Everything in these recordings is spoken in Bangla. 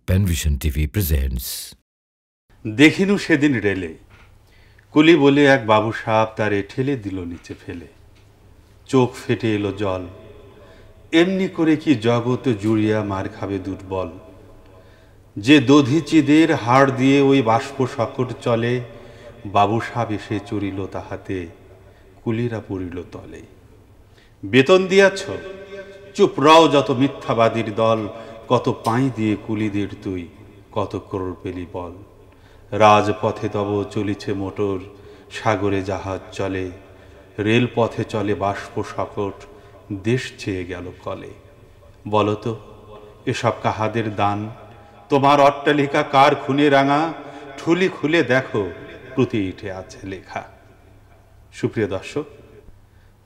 Panvision TV presents. দেখিনু সেদিন রেলে কুলি বলে এক বাবু সাপ তারে ঠেলে দিল নিচে ফেলে, চোখ ফেটে এলো জল। এমনি করে কি জগৎ জুড়িয়া মার খাবে দুর্বল। যে দধিচিদের হাড় দিয়ে ওই বাষ্প সকট চলে, বাবু সাপ এসে চড়িল তাহাতে, কুলিরা পড়িল তলে। বেতন দিয়াছ? চুপ রও যত মিথ্যাবাদীর দল, কত পাই দিয়ে কুলিদের তুই, কত করোড় পেলি বল। রাজপথে তব চলিছে মোটর, সাগরে জাহাজ চলে, রেলপথে চলে বাষ্প সকট, দেশ চেয়ে গেল কলে। বলতো এসব কাহাদের দান? তোমার অট্টালিকা কার খুনে রাঙা? ঠুলি খুলে দেখো, প্রতি ইটে আছে লেখা। সুপ্রিয় দর্শক,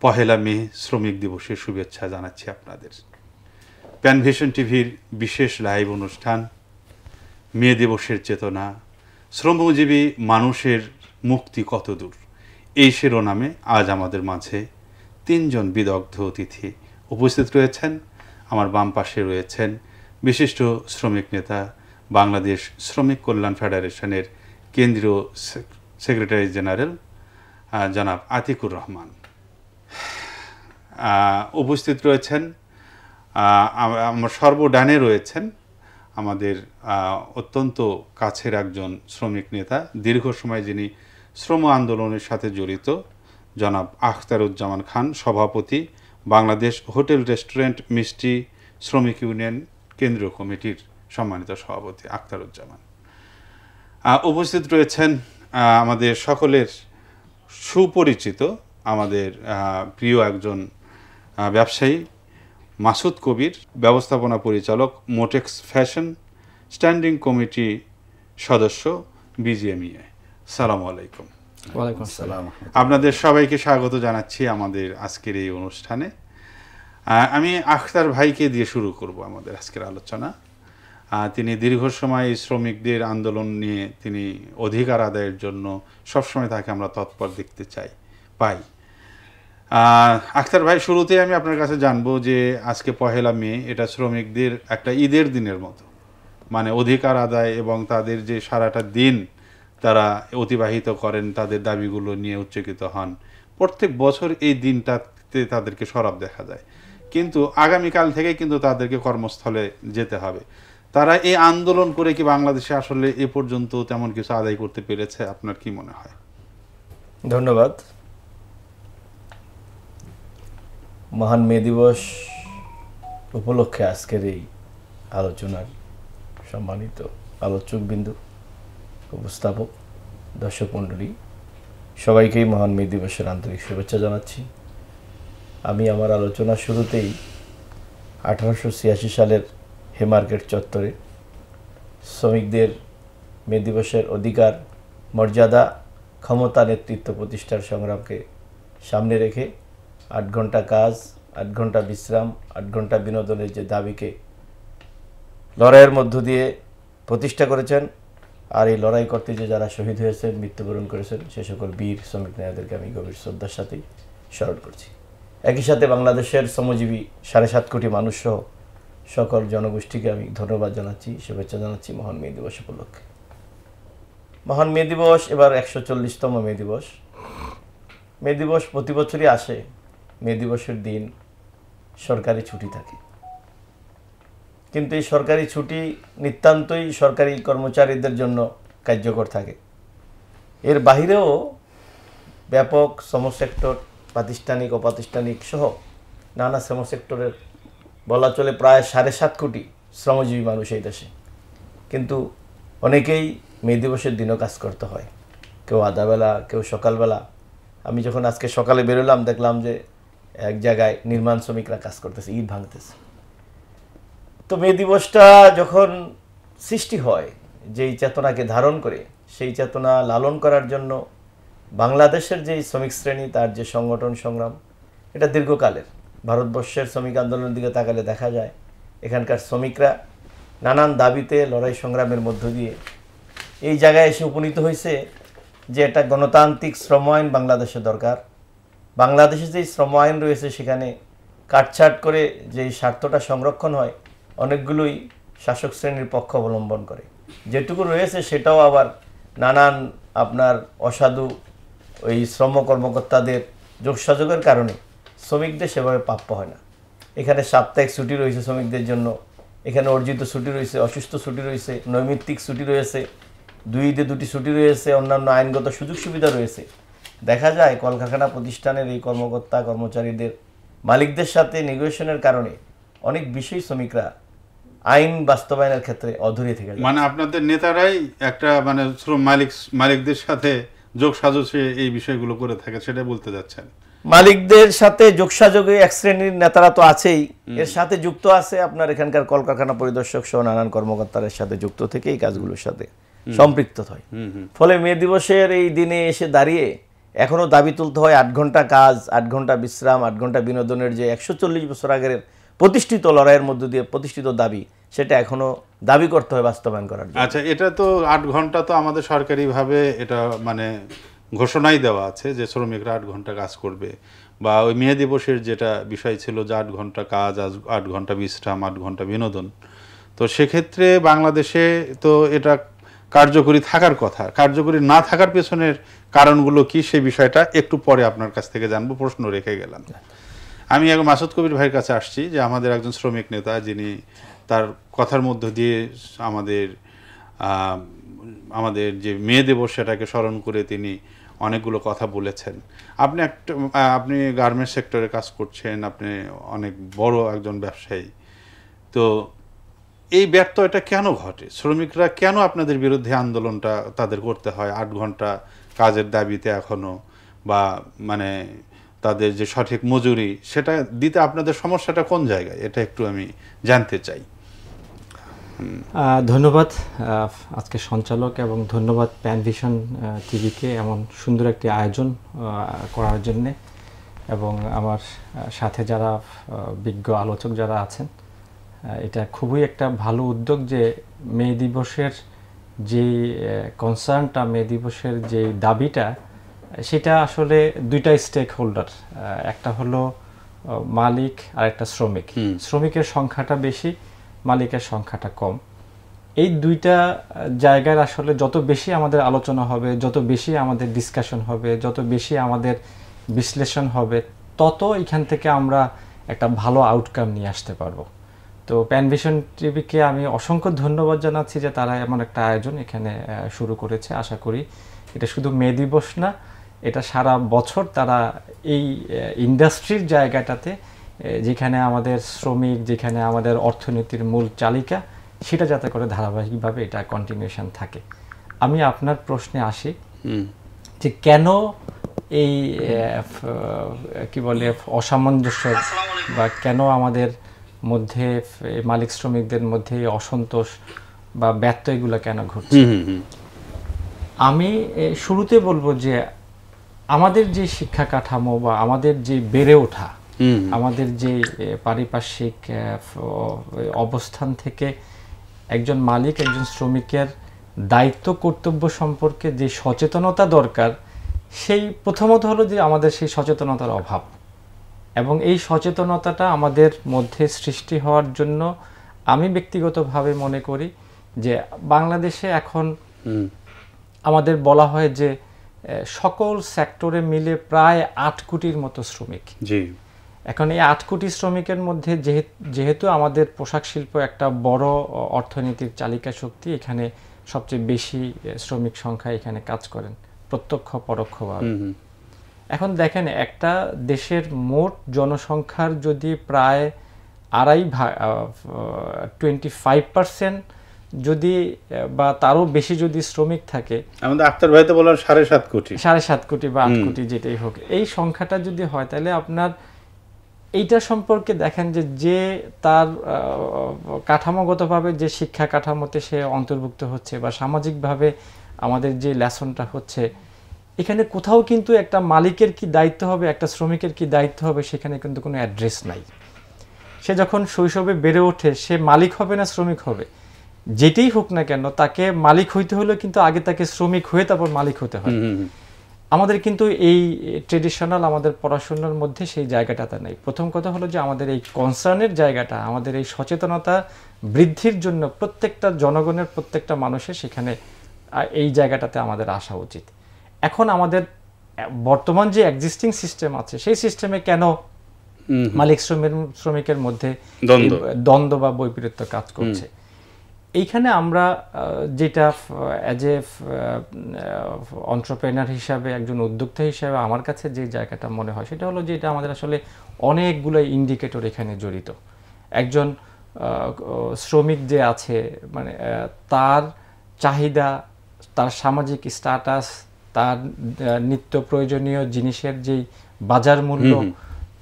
পহেলা মে শ্রমিক দিবসের শুভেচ্ছা জানাচ্ছি আপনাদের। প্যানভিশন টিভির বিশেষ লাইভ অনুষ্ঠান মে দিবসের চেতনা, শ্রমজীবী মানুষের মুক্তি কতদূর, এই শিরোনামে আজ আমাদের মাঝে তিনজন বিদগ্ধ অতিথি উপস্থিত রয়েছেন। আমার বাম পাশে রয়েছেন বিশিষ্ট শ্রমিক নেতা, বাংলাদেশ শ্রমিক কল্যাণ ফেডারেশনের কেন্দ্রীয় সেক্রেটারি জেনারেল জনাব আতিকুর রহমান। উপস্থিত রয়েছেন আমার সর্বডানে রয়েছেন আমাদের অত্যন্ত কাছের একজন শ্রমিক নেতা, দীর্ঘ সময় যিনি শ্রম আন্দোলনের সাথে জড়িত, জনাব আখতারুজ্জামান খান, সভাপতি, বাংলাদেশ হোটেল রেস্টুরেন্ট মিষ্টি শ্রমিক ইউনিয়ন কেন্দ্রীয় কমিটির সম্মানিত সভাপতি আখতারুজ্জামান। উপস্থিত রয়েছেন আমাদের সকলের সুপরিচিত, আমাদের প্রিয় একজন ব্যবসায়ী মাসুদ কবির, ব্যবস্থাপনা পরিচালক মোটেক্স ফ্যাশন, স্ট্যান্ডিং কমিটি সদস্য বিজিএমইএ। সালামু আলাইকুম। ওয়ালাইকুম আসসালাম। আপনাদের সবাইকে স্বাগত জানাচ্ছি আমাদের আজকের এই অনুষ্ঠানে। আমি আখতার ভাইকে দিয়ে শুরু করব আমাদের আজকের আলোচনা। তিনি দীর্ঘ সময় শ্রমিকদের আন্দোলন নিয়ে তিনি অধিকার আদায়ের জন্য সবসময় তাকে আমরা তৎপর দেখতে পাই। আখতার ভাই, শুরুতেই আমি আপনার কাছে জানবো যে আজকে পহেলা মে, এটা শ্রমিকদের একটা ঈদের দিনের মতো, মানে অধিকার আদায় এবং তাদের যে সারাটা দিন তারা অতিবাহিত করেন, তাদের দাবিগুলো নিয়ে উচ্চকিত হন। প্রত্যেক বছর এই দিনটাতে তাদেরকে সরব দেখা যায়, কিন্তু আগামীকাল থেকে কিন্তু তাদেরকে কর্মস্থলে যেতে হবে। তারা এই আন্দোলন করে কি বাংলাদেশে আসলে এ পর্যন্ত তেমন কিছু আদায় করতে পেরেছে? আপনার কি মনে হয়? ধন্যবাদ। মহান মে দিবস উপলক্ষে আজকের এই আলোচনার সম্মানিত আলোচকবিন্দু, উপস্থাপক, দর্শক মণ্ডলী, সবাইকেই মহান মে দিবসের আন্তরিক শুভেচ্ছা জানাচ্ছি। আমি আমার আলোচনা শুরুতেই 1886 সালের হেমার্কেট চত্বরে শ্রমিকদের মে দিবসের অধিকার, মর্যাদা, ক্ষমতা, নেতৃত্ব প্রতিষ্ঠার সংগ্রামকে সামনে রেখে 8 ঘন্টা কাজ, 8 ঘন্টা বিশ্রাম, 8 ঘন্টা বিনোদনের যে দাবিকে লড়াইয়ের মধ্য দিয়ে প্রতিষ্ঠা করেছেন, আর এই লড়াই করতে যে যারা শহীদ হয়েছেন, মৃত্যুবরণ করেছেন, সে সকল বীর শ্রমিক নেতাদেরকে আমি গভীর শ্রদ্ধার সাথেই স্মরণ করছি। একই সাথে বাংলাদেশের শ্রমজীবী 7.5 কোটি মানুষ সহ সকল জনগোষ্ঠীকে আমি ধন্যবাদ জানাচ্ছি, শুভেচ্ছা জানাচ্ছি মহান মে দিবস উপলক্ষে। মহান মে দিবস এবার 140তম মে দিবস। মে দিবস প্রতি বছরই আসে। মে দিবসের দিন সরকারি ছুটি থাকে, কিন্তু এই সরকারি ছুটি নিতান্তই সরকারি কর্মচারীদের জন্য কার্যকর থাকে। এর বাহিরেও ব্যাপক শ্রম সেক্টর, প্রাতিষ্ঠানিক, অপ্রাতিষ্ঠানিক সহ নানা শ্রম সেক্টরের বলা চলে প্রায় 7.5 কোটি শ্রমজীবী মানুষ এই দেশে, কিন্তু অনেকেই মে দিবসের দিনও কাজ করতে হয়, কেউ আধাবেলা, কেউ সকালবেলা। আমি যখন আজকে সকালে বেরোলাম, দেখলাম যে এক জায়গায় নির্মাণ শ্রমিকরা কাজ করতেছে, ইট ভাঙতেছে। তো মে দিবসটা যখন সৃষ্টি হয়, যেই চেতনাকে ধারণ করে, সেই চেতনা লালন করার জন্য বাংলাদেশের যেই শ্রমিক শ্রেণী, তার যে সংগঠন সংগ্রাম, এটা দীর্ঘকালের। ভারতবর্ষের শ্রমিক আন্দোলনের দিকে তাকালে দেখা যায় এখানকার শ্রমিকরা নানান দাবিতে লড়াই সংগ্রামের মধ্য দিয়ে এই জায়গায় এসে উপনীত হয়েছে যে একটা গণতান্ত্রিক শ্রম আইন বাংলাদেশে দরকার। বাংলাদেশে যেই শ্রম আইন রয়েছে সেখানে কাটছাট করে যেই স্বার্থটা সংরক্ষণ হয়, অনেকগুলোই শাসক শ্রেণীর পক্ষ অবলম্বন করে, যেটুকু রয়েছে সেটাও আবার নানান আপনার অসাধু ওই শ্রম কর্মকর্তাদের যোগসাযোগের কারণে শ্রমিকদের সেভাবে প্রাপ্য হয় না। এখানে সাপ্তাহিক ছুটি রয়েছে শ্রমিকদের জন্য, এখানে অর্জিত ছুটি রয়েছে, অসুস্থ ছুটি রয়েছে, নৈমিত্তিক ছুটি রয়েছে, 2 ঈদে 2টি ছুটি রয়েছে, অন্যান্য আইনগত সুযোগ সুবিধা রয়েছে। দেখা যায় কলকারখানা প্রতিষ্ঠানের এই কর্মকর্তা কর্মচারীদের মালিকদের সাথে নেগোসিয়েশনের কারণে অনেক বেশি শ্রমিকরা আইন বাস্তবায়নের ক্ষেত্রে অধৈর্য থেকে যায়। মানে আপনাদের নেতারাই একটা মানে মালিকদের সাথে যোগসাজশে এই বিষয়গুলো করে থাকে, সেটা বলতে যাচ্ছেন? মালিকদের সাথে যোগসাযোগে এক শ্রেণীর নেতারা তো আছেই, এর সাথে যুক্ত আছে আপনার এখানকার কলকারখানা পরিদর্শক সহ নানান কর্মকর্তাদের সাথে যুক্ত থেকে এই কাজগুলোর সাথে সম্পৃক্ত হয়। ফলে মে দিবসের এই দিনে এসে দাঁড়িয়ে এখনো দাবি তুলতে হয় 8 ঘন্টা কাজ, 8 ঘন্টা বিশ্রাম, 8 ঘন্টা বিনোদনের যে 140 বছর আগের প্রতিষ্ঠিত লড়াইয়ের মধ্য দিয়ে প্রতিষ্ঠিত দাবি, সেটা এখনো দাবি করতে হয় বাস্তবায়ন করার জন্য। আচ্ছা, এটা তো 8 ঘন্টা তো আমাদের সরকারিভাবে এটা মানে ঘোষণাই দেওয়া আছে যে শ্রমিকরা 8 ঘন্টা কাজ করবে, বা ওই মে দিবসের যেটা বিষয় ছিল যে 8 ঘন্টা কাজ, 8 ঘন্টা বিশ্রাম, 8 ঘন্টা বিনোদন। তো সেক্ষেত্রে বাংলাদেশে তো এটা কার্যকরী থাকার কথা, কার্যকরী না থাকার পেছনের কারণগুলো কি সেই বিষয়টা একটু পরে আপনার কাছ থেকে জানবো, প্রশ্ন রেখে গেলাম। আমি এখন মাসুদ কবির ভাইয়ের কাছে আসছি, যে আমাদের একজন শ্রমিক নেতা, যিনি তার কথার মধ্য দিয়ে আমাদের যে মে দিবস সেটাকে স্মরণ করে তিনি অনেকগুলো কথা বলেছেন। আপনি গার্মেন্টস সেক্টরে কাজ করছেন, আপনি অনেক বড় একজন ব্যবসায়ী। তো এই ব্যর্থতা কেন ঘটে? শ্রমিকরা কেন আপনাদের বিরুদ্ধে আন্দোলনটা তাদের করতে হয় 8 ঘন্টা কাজের দাবিতে এখনো, বা মানে তাদের যে সঠিক মজুরি সেটা দিতে আপনাদের সমস্যাটা কোন জায়গায়, এটা একটু আমি জানতে চাই। ধন্যবাদ আজকে সঞ্চালক, এবং ধন্যবাদ প্যানভিশন টিভিকে এমন সুন্দর একটি আয়োজন করার জন্যে, এবং আমার সাথে যারা বিজ্ঞ আলোচক যারা আছেন। এটা খুবই একটা ভালো উদ্যোগ যে মে দিবসের যে কনসার্নটা, মে দিবসের যে দাবিটা, সেটা আসলে 2টা স্টেক হোল্ডার, একটা হলো মালিক আর একটা শ্রমিক। শ্রমিকের সংখ্যাটা বেশি, মালিকের সংখ্যাটা কম। এই 2টা জায়গার আসলে যত বেশি আমাদের আলোচনা হবে, যত বেশি আমাদের ডিসকাশন হবে, যত বেশি আমাদের বিশ্লেষণ হবে, তত এখান থেকে আমরা একটা ভালো আউটকাম নিয়ে আসতে পারবো। তো প্যানভিশন টিভিকে আমি অসংখ্য ধন্যবাদ জানাচ্ছি যে তারা এমন একটা আয়োজন এখানে শুরু করেছে। আশা করি এটা শুধু মে দিবস না, এটা সারা বছর তারা এই ইন্ডাস্ট্রির জায়গাটাতে, যেখানে আমাদের শ্রমিক, যেখানে আমাদের অর্থনীতির মূল চালিকা, সেটা যাতে করে ধারাবাহিকভাবে এটা কন্টিনিউশন থাকে। আমি আপনার প্রশ্নে আসি যে কেন এই কি বলে অসামঞ্জস্য, বা কেন আমাদের মধ্যে মালিক শ্রমিকদের মধ্যে অসন্তোষ বা ব্যত্যয়গুলো কেন ঘটছে। আমি শুরুতে বলবো যে আমাদের যে শিক্ষা কাঠামো বা আমাদের যে বেড়ে ওঠা, আমাদের যে পারিপার্শ্বিক অবস্থান থেকে একজন মালিক একজন শ্রমিকের দায়িত্ব কর্তব্য সম্পর্কে যে সচেতনতা দরকার, সেই প্রথমত হলো যে আমাদের সেই সচেতনতার অভাব। এবং এই সচেতনতাটা আমাদের মধ্যে সৃষ্টি হওয়ার জন্য আমি ব্যক্তিগতভাবে মনে করি যে বাংলাদেশে এখন আমাদের বলা হয় যে সকল সেক্টরে মিলে প্রায় 8 কোটির মতো শ্রমিক। এখন এই 8 কোটি শ্রমিকের মধ্যে যেহেতু আমাদের পোশাক শিল্প একটা বড় অর্থনীতির চালিকা শক্তি, এখানে সবচেয়ে বেশি শ্রমিক সংখ্যা এখানে কাজ করেন প্রত্যক্ষ পরোক্ষভাবে। এখন দেখেন, একটা দেশের মোট জনসংখ্যার যদি প্রায় 25% যদি বা তারও বেশি যদি শ্রমিক থাকে, আমাদের আক্তার ভাই তো বললেন 7.5 কোটি, 7.5 কোটি বা 8 কোটি যেটাই হোক, এই সংখ্যাটা যদি হয়, তাহলে আপনার এইটা সম্পর্কে দেখেন যে তার কাঠামোগতভাবে যে শিক্ষা কাঠামোতে সে অন্তর্ভুক্ত হচ্ছে বা সামাজিকভাবে আমাদের যে লেসনটা হচ্ছে, এখানে কোথাও কিন্তু একটা মালিকের কি দায়িত্ব হবে, একটা শ্রমিকের কি দায়িত্ব হবে, সেখানে কিন্তু কোনো অ্যাড্রেস নাই। সে যখন শৈশবে বেড়ে ওঠে, সে মালিক হবে না শ্রমিক হবে, যেটাই হোক না কেন, তাকে মালিক হইতে হলে কিন্তু আগে তাকে শ্রমিক হয়ে তারপর মালিক হতে হয়। আমাদের কিন্তু এই ট্রেডিশনাল আমাদের পড়াশোনার মধ্যে সেই জায়গাটাতে নেই। প্রথম কথা হলো যে আমাদের এই কনসার্নের জায়গাটা, আমাদের এই সচেতনতা বৃদ্ধির জন্য প্রত্যেকটা জনগণের, প্রত্যেকটা মানুষের সেখানে এই জায়গাটাতে আমাদের আসা উচিত। এখন আমাদের বর্তমান যে এক্সিস্টিং সিস্টেম আছে, সেই সিস্টেমে কেন মালিক শ্রমিকের মধ্যে দ্বন্দ্ব বা বৈপরীত্য কাজ করছে? এইখানে আমরা যেটা অ্যাজ এ এন্টারপ্রেনার হিসাবে, একজন উদ্যোক্তা হিসাবে আমার কাছে যে জায়গাটা মনে হয় সেটা হলো যে এটা আমাদের আসলে অনেকগুলো ইন্ডিকেটর এখানে জড়িত। একজন শ্রমিক যে আছে, মানে তার চাহিদা, তার সামাজিক স্ট্যাটাস, তার নিত্য প্রয়োজনীয় জিনিসের যেই বাজার মূল্য,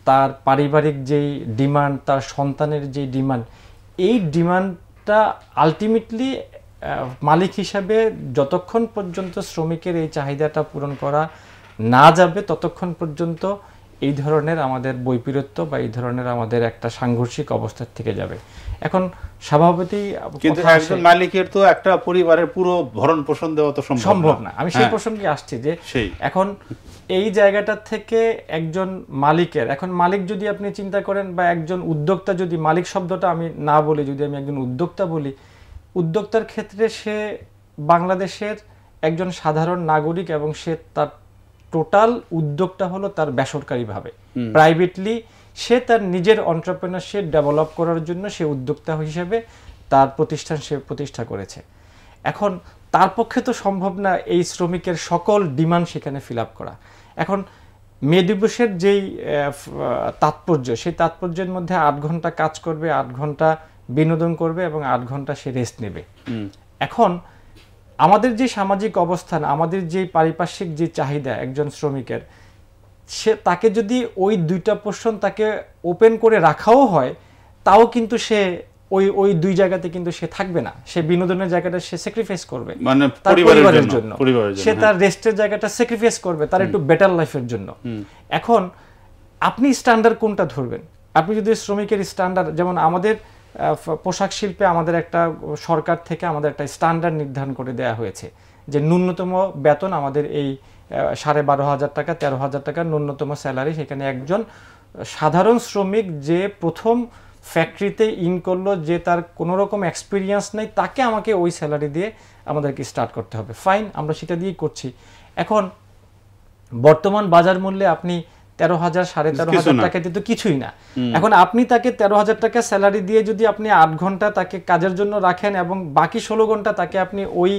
তার পারিবারিক যেই ডিমান্ড, তার সন্তানের যেই ডিমান্ড, এই ডিমান্ডটা আলটিমেটলি মালিক হিসাবে যতক্ষণ পর্যন্ত শ্রমিকের এই চাহিদাটা পূরণ করা না যাবে ততক্ষণ পর্যন্ত এই ধরনের আমাদের বৈপরীত্য বা এই ধরনের আমাদের একটা সাংঘর্ষিক অবস্থার থেকে যাবে। এখন স্বভাবতই কিন্তু একজন মালিকের তো একটা পরিবারের পুরো ভরণ পোষণ দেওয়া তো সম্ভব না। আমি সেই প্রসঙ্গে আসছি যে এখন এই জায়গাটা থেকে একজন মালিকের, এখন মালিক যদি আপনি চিন্তা করেন বা একজন উদ্যোক্তা, যদি মালিক শব্দটা আমি না বলি, যদি আমি একজন উদ্যোক্তা বলি, উদ্যোক্তার ক্ষেত্রে সে বাংলাদেশের একজন সাধারণ নাগরিক এবং সে তার টোটাল উদ্যোগটা হলো তার বেসরকারিভাবে, প্রাইভেটলি সে তার নিজের এন্টারপ্রেনারশিপ ডেভেলপ করার জন্য সে উদ্যোক্তা হিসেবে তার প্রতিষ্ঠান সে প্রতিষ্ঠা করেছে। এখন তার পক্ষে তো সম্ভব না এই শ্রমিকের সকল ডিমান্ড সেখানে ফিল আপ করা। এখন মে দিবসের যেই তাৎপর্য, সেই তাৎপর্যের মধ্যে 8 ঘন্টা কাজ করবে, 8 ঘন্টা বিনোদন করবে এবং 8 ঘন্টা সে রেস্ট নেবে। এখন আমাদের যে সামাজিক অবস্থান, আমাদের যে পারিপার্শ্বিক যে চাহিদা একজন শ্রমিকের, সে তাকে যদি ওই দুইটা পোর্শন তাকে ওপেন করে রাখাও হয়, তাও কিন্তু সে ওই দুই জায়গাতে কিন্তু সে থাকবে না। সে বিনোদনের জায়গাটা সে স্যাক্রিফাইস করবে মানে তার পরিবারের জন্য, সে তার রেস্টের জায়গাটা স্যাক্রিফাইস করবে তার একটু বেটার লাইফের জন্য। এখন আপনি স্ট্যান্ডার্ড কোনটা ধরবেন? আপনি যদি শ্রমিকের স্ট্যান্ডার্ড, যেমন আমাদের পোশাক শিল্পে আমাদের একটা সরকার থেকে আমাদের একটা স্ট্যান্ডার্ড নির্ধারণ করে দেওয়া হয়েছে যে ন্যূনতম বেতন আমাদের এই 12,500 টাকা, 13,000 টাকা ন্যূনতম স্যালারি। সেখানে একজন সাধারণ শ্রমিক যে প্রথম ফ্যাক্টরিতে ইন করলো, যে তার কোনো রকম এক্সপিরিয়েন্স নেই, তাকে আমাকে ওই স্যালারি দিয়ে আমাদেরকে স্টার্ট করতে হবে। ফাইন, আমরা সেটা দিয়েই করছি। এখন বর্তমান বাজার মূল্যে আপনি 13,000 13,500 টাকা দিয়ে তো কিছুই না। এখন আপনি তাকে 13,000 টাকা স্যালারি দিয়ে যদি আপনি 8 ঘন্টা তাকে কাজের জন্য রাখেন এবং বাকি 16 ঘন্টা তাকে আপনি ওই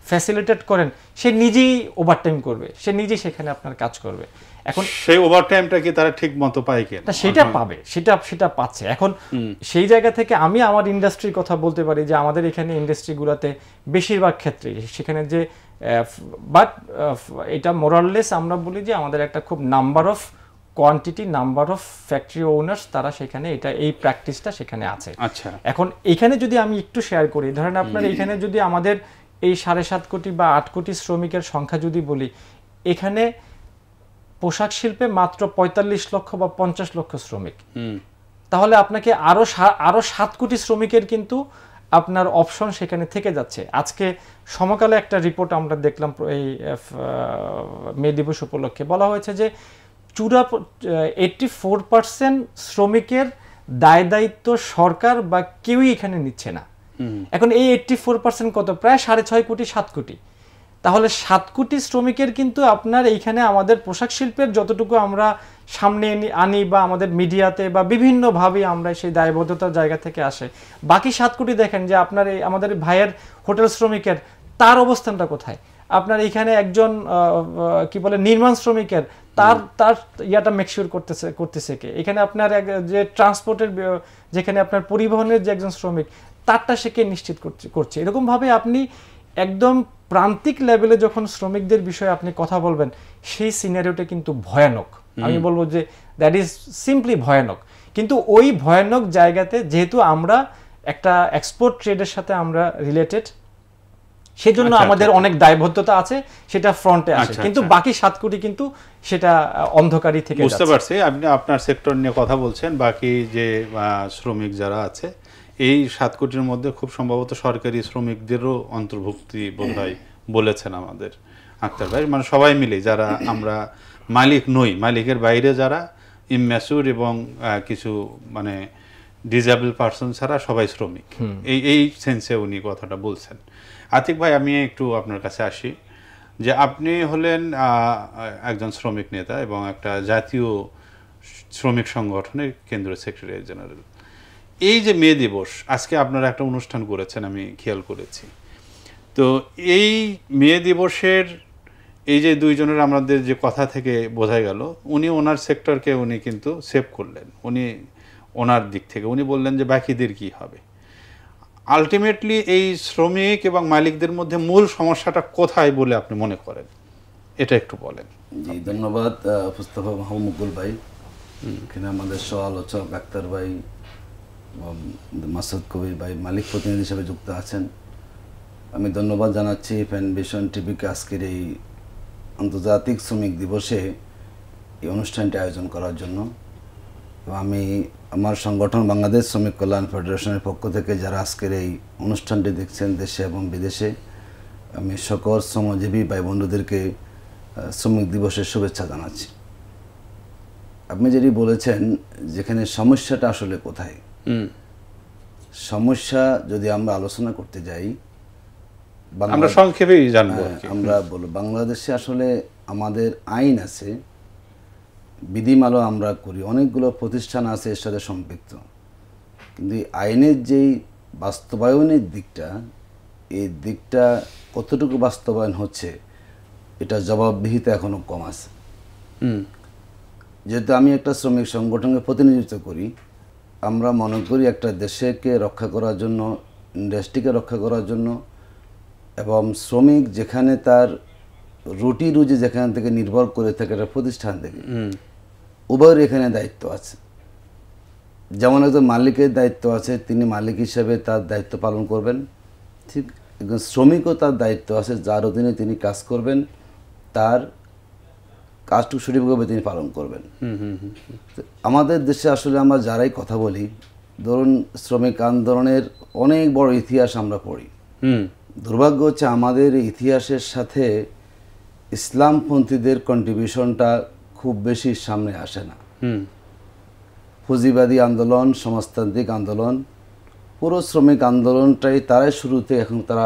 ফ্যাসিলিটেট করেন, সে নিজেই ওভারটাইম করবে, সে নিজেই সেখানে আপনার কাজ করবে। এখন সেই ওভারটাইমটা কি তারা ঠিক মতো পায় কিনা? সেটা পাবে, সেটা পাচ্ছে। এখন সেই জায়গা থেকে আমি আমার ইন্ডাস্ট্রির কথা বলতে পারি যে আমাদের এখানে ইন্ডাস্ট্রিগুলোতে বেশিরভাগ ক্ষেত্রে সেখানে যে বাট এটা মোরাললেস আমরা বলি যে আমাদের একটা খুব number of quantity, number of factory owners, তারা সেখানে এই প্র্যাকটিসটা সেখানে আছে। আচ্ছা, এখন এখানে যদি আমি একটু শেয়ার করি, ধরেন আপনার এখানে যদি আমাদের এই 7.5 কোটি বা 8 কোটি শ্রমিকের সংখ্যা যদি বলি, এখানে পোশাক শিল্পে মাত্র 45 লক্ষ বা 50 লক্ষ শ্রমিক, তাহলে আপনাকে আরো 7 কোটি শ্রমিকের কিন্তু আপনার অপশন সেখানে থেকে যাচ্ছে। আজকে সমকালে একটা রিপোর্ট আমরা দেখলাম, এই মে দিবস উপলক্ষে বলা হয়েছে যে 84% শ্রমিকের দায় দায়িত্ব সরকার বা কেউই এখানে নিচ্ছে না। এখন এই 84% কত? প্রায় 6.5 কোটি, 7 কোটি। তাহলে 7 কোটি শ্রমিকের কিন্তু আপনার এইখানে আমাদের পোশাক শিল্পের যতটুকু আমরা সামনে আনি বা আমাদের মিডিয়াতে বা বিভিন্নভাবে আমরা সেই দায়বদ্ধতার জায়গা থেকে আসে, বাকি 7 কোটি দেখেন যে আপনার এই আমাদের ভাইয়ের হোটেল শ্রমিকের তার অবস্থানটা কোথায়? আপনার এইখানে একজন কি বলে নির্মাণ শ্রমিকের তার ইয়াটা মেকশিওর করতেছে কে? এখানে আপনার যে ট্রান্সপোর্টের, যেখানে আপনার পরিবহনের যে একজন শ্রমিক, তারটা সে কে নিশ্চিত করছে? এরকমভাবে আপনি একদম প্রান্তিক লেভেলে যখন শ্রমিকদের বিষয়ে আপনি কথা বলবেন, সেই সিনারিওটা কিন্তু ভয়ানক। আমি বলবো যে দ্যাট ইজ সিম্পলি ভয়ানক। কিন্তু ওই ভয়ানক জায়গাতে যেহেতু আমরা একটা এক্সপোর্ট ট্রেডের সাথে আমরা রিলেটেড, সেজন্য আমাদের অনেক দায়বদ্ধতা আছে, সেটা ফ্রন্টে আসে, কিন্তু বাকি 7 কোটি কিন্তু সেটা অন্ধকারই থেকে যাচ্ছে। বুঝতে পারছি, আপনি আপনার সেক্টর নিয়ে কথা বলছেন। বাকি যে শ্রমিক যারা আছে, এই 7 কোটির মধ্যে খুব সম্ভবত সরকারি শ্রমিকদেরও অন্তর্ভুক্তি বোধহয় বলেছেন আমাদের আক্তার ভাই, মানে সবাই মিলে যারা আমরা মালিক নই, মালিকের বাইরে যারা ইম্যাচুর এবং কিছু মানে ডিজেবল পার্সন ছাড়া সবাই শ্রমিক, এই সেন্সে উনি কথাটা বলছেন। আতিক ভাই, আমি একটু আপনার কাছে আসি যে আপনি হলেন একজন শ্রমিক নেতা এবং একটা জাতীয় শ্রমিক সংগঠনের কেন্দ্রীয় সেক্রেটারি জেনারেল। এই যে মে দিবস, আজকে আপনারা একটা অনুষ্ঠান করেছেন আমি খেয়াল করেছি, তো এই মে দিবসের এই যে দুইজনের আমাদের যে কথা থেকে বোঝা গেল, উনি ওনার সেক্টরকে উনি কিন্তু সেভ করলেন, উনি ওনার দিক থেকে উনি বললেন যে বাকিদের কি হবে। আলটিমেটলি এই শ্রমিক এবং মালিকদের মধ্যে মূল সমস্যাটা কোথায় বলে আপনি মনে করেন, এটা একটু বলেন। জি, ধন্যবাদ মুস্তাফা মাহমুদুল ভাই, এখানে আমাদের সহ আলোচক আক্তার ভাই, মাসুদ কবির ভাই মালিক প্রতিনিধি হিসেবে যুক্ত আছেন। আমি ধন্যবাদ জানাচ্ছি প্যান ভিশন টিভিকে আজকের এই আন্তর্জাতিক শ্রমিক দিবসে এই অনুষ্ঠানটি আয়োজন করার জন্য। আমি আমার সংগঠন বাংলাদেশ শ্রমিক কল্যাণ ফেডারেশনের পক্ষ থেকে যারা আজকের এই অনুষ্ঠানটি দেখছেন দেশে এবং বিদেশে, আমি সকল শ্রমজীবী ভাই বন্ধুদেরকে শ্রমিক দিবসের শুভেচ্ছা জানাচ্ছি। আপনি যেটি বলেছেন যেখানে সমস্যাটা আসলে কোথায়, সমস্যা যদি আমরা আলোচনা করতে যাই, আমরা সংক্ষেপেই জানবো। আমরা বলব বাংলাদেশে আসলে আমাদের আইন আছে, বিধিমালা আমরা করি, অনেকগুলো প্রতিষ্ঠান আছে এর সাথে সম্পৃক্ত, কিন্তু আইনের যেই বাস্তবায়নের দিকটা, এই দিকটা কতটুকু বাস্তবায়ন হচ্ছে এটা জবাবদিহিতা এখনো কম আছে। যেহেতু আমি একটা শ্রমিক সংগঠনকে প্রতিনিধিত্ব করি, আমরা মনে করি একটা দেশকে রক্ষা করার জন্য, ইন্ডাস্ট্রিকে রক্ষা করার জন্য, এবং শ্রমিক যেখানে তার রুটি রুজি যেখান থেকে নির্ভর করে থাকে একটা প্রতিষ্ঠান থেকে, উভয়ের এখানে দায়িত্ব আছে। যেমন একজন মালিকের দায়িত্ব আছে, তিনি মালিক হিসেবে তার দায়িত্ব পালন করবেন, ঠিক একজন শ্রমিকও তার দায়িত্ব আছে, যার অধীনে তিনি কাজ করবেন, তার কাজটুকু সঠিকভাবে তিনি পালন করবেন। আমাদের দেশে আসলে আমরা যারাই কথা বলি, ধরুন শ্রমিক আন্দোলনের অনেক বড় ইতিহাস আমরা পড়ি, দুর্ভাগ্য হচ্ছে আমাদের ইতিহাসের সাথে ইসলামপন্থীদের কন্ট্রিবিউশনটা খুব বেশি সামনে আসে না। পুঁজিবাদী আন্দোলন, সমাজতান্ত্রিক আন্দোলন, পুরো শ্রমিক আন্দোলনটাই তারাই শুরুতে এখন তারা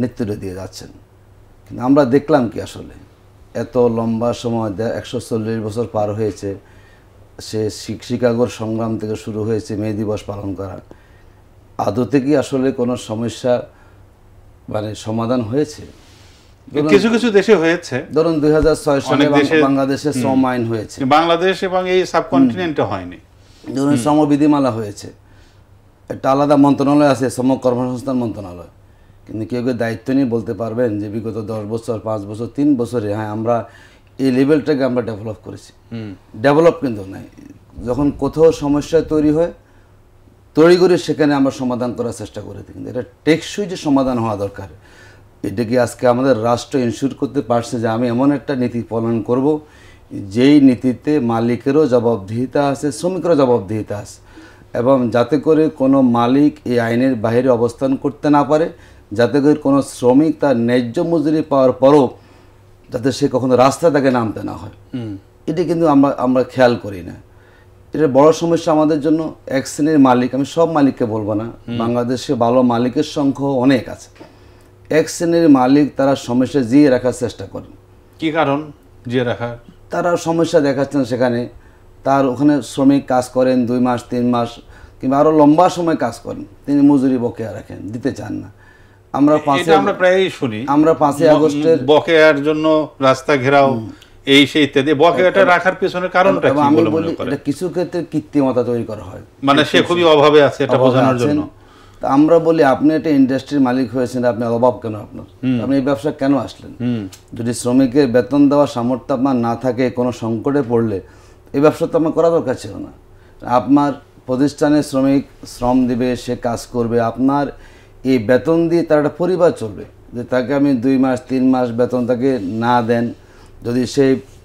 নেতৃত্ব দিয়ে যাচ্ছেন। কিন্তু আমরা দেখলাম কি আসলে এত লম্বা সময় 140 বছর পার হয়েছে, সে শিকাগোর সংগ্রাম থেকে শুরু হয়েছে মে দিবস পালন করা, আদতে কি আসলে কোনো সমস্যা মানে সমাধান হয়েছে? কিছু কিছু দেশে হয়েছে, ধরুন 2006 সালে বাংলাদেশে শ্রম আইন হয়েছে, বাংলাদেশ এবং এই সাবকন্টিনেন্টে হয়নি। ধরুন শ্রম বিধিমালা হয়েছে, একটা আলাদা মন্ত্রণালয় আছে, শ্রম কর্মসংস্থান মন্ত্রণালয়, কিন্তু কেউ কেউ দায়িত্ব নিয়ে বলতে পারবেন যে বিগত 10 বছর 5 বছর 3 বছরে হ্যাঁ আমরা এই লেভেলটাকে আমরা ডেভেলপ করেছি? ডেভেলপ কিন্তু নাই। যখন কোথাও সমস্যা তৈরি হয় তড়িঘড়ি সেখানে আমরা সমাধান করার চেষ্টা করে থাকি, কিন্তু এটা টেকসই যে সমাধান হওয়া দরকার, এটা কি আজকে আমাদের রাষ্ট্র ইনশিওর করতে পারছে যে আমি এমন একটা নীতি পালন করব যেই নীতিতে মালিকেরও জবাবদিহিতা আছে, শ্রমিকেরও জবাবদিহিতা আছে, এবং যাতে করে কোনো মালিক এই আইনের বাইরে অবস্থান করতে না পারে, যাতে করে কোনো শ্রমিক তার ন্যায্য মজুরি পাওয়ার পরও যাতে সে কখনো রাস্তা থেকে নামতে না হয়, এটি কিন্তু আমরা খেয়াল করি না। এটা বড় সমস্যা আমাদের জন্য। এক শ্রেণীর মালিক, আমি সব মালিককে বলবো না, বাংলাদেশে ভালো মালিকের সংখ্যা অনেক আছে, এক শ্রেণীর মালিক তারা সমস্যা জিয়ে রাখার চেষ্টা করেন। কি কারণ জিয়ে রাখার? তারা সমস্যা দেখাচ্ছেন সেখানে, তার ওখানে শ্রমিক কাজ করেন 2 মাস 3 মাস কিংবা আরও লম্বা সময় কাজ করেন, তিনি মজুরি বকেয়া রাখেন, দিতে চান না। আমরা প্রায়ই শুনি, আমরা 5 আগস্টের বকেয়ার জন্য রাস্তা ঘেরাও, এই সেই ইত্যাদি। বকেয়াটা রাখার পেছনের কারণটা কি বলে মনে করেন? এটা কিছু ক্ষেত্রে কৃত্রিমতা তৈরি করা হয়, মানে সে খুবই অভাবে আছে এটা বোঝানোর জন্য। আমরা বলি আপনি একটা ইন্ডাস্ট্রির মালিক হয়েছেন, আপনি অভাব কেন আপনার, আপনি এই ব্যবসা কেন আসলেন? যদি শ্রমিকের বেতন দেওয়ার সামর্থ্য আপনার না থাকে, কোনো সংকটে পড়লে এই ব্যবসা তো আমার করা দরকার ছিল না। আপনার প্রতিষ্ঠানে শ্রমিক শ্রম দিবে, সে কাজ করবে, আপনার এই বেতন দিয়ে তার একটা পরিবার চলবে। যে তাকে আমি 2 মাস 3 মাস বেতন তাকে না দেন, যদি সে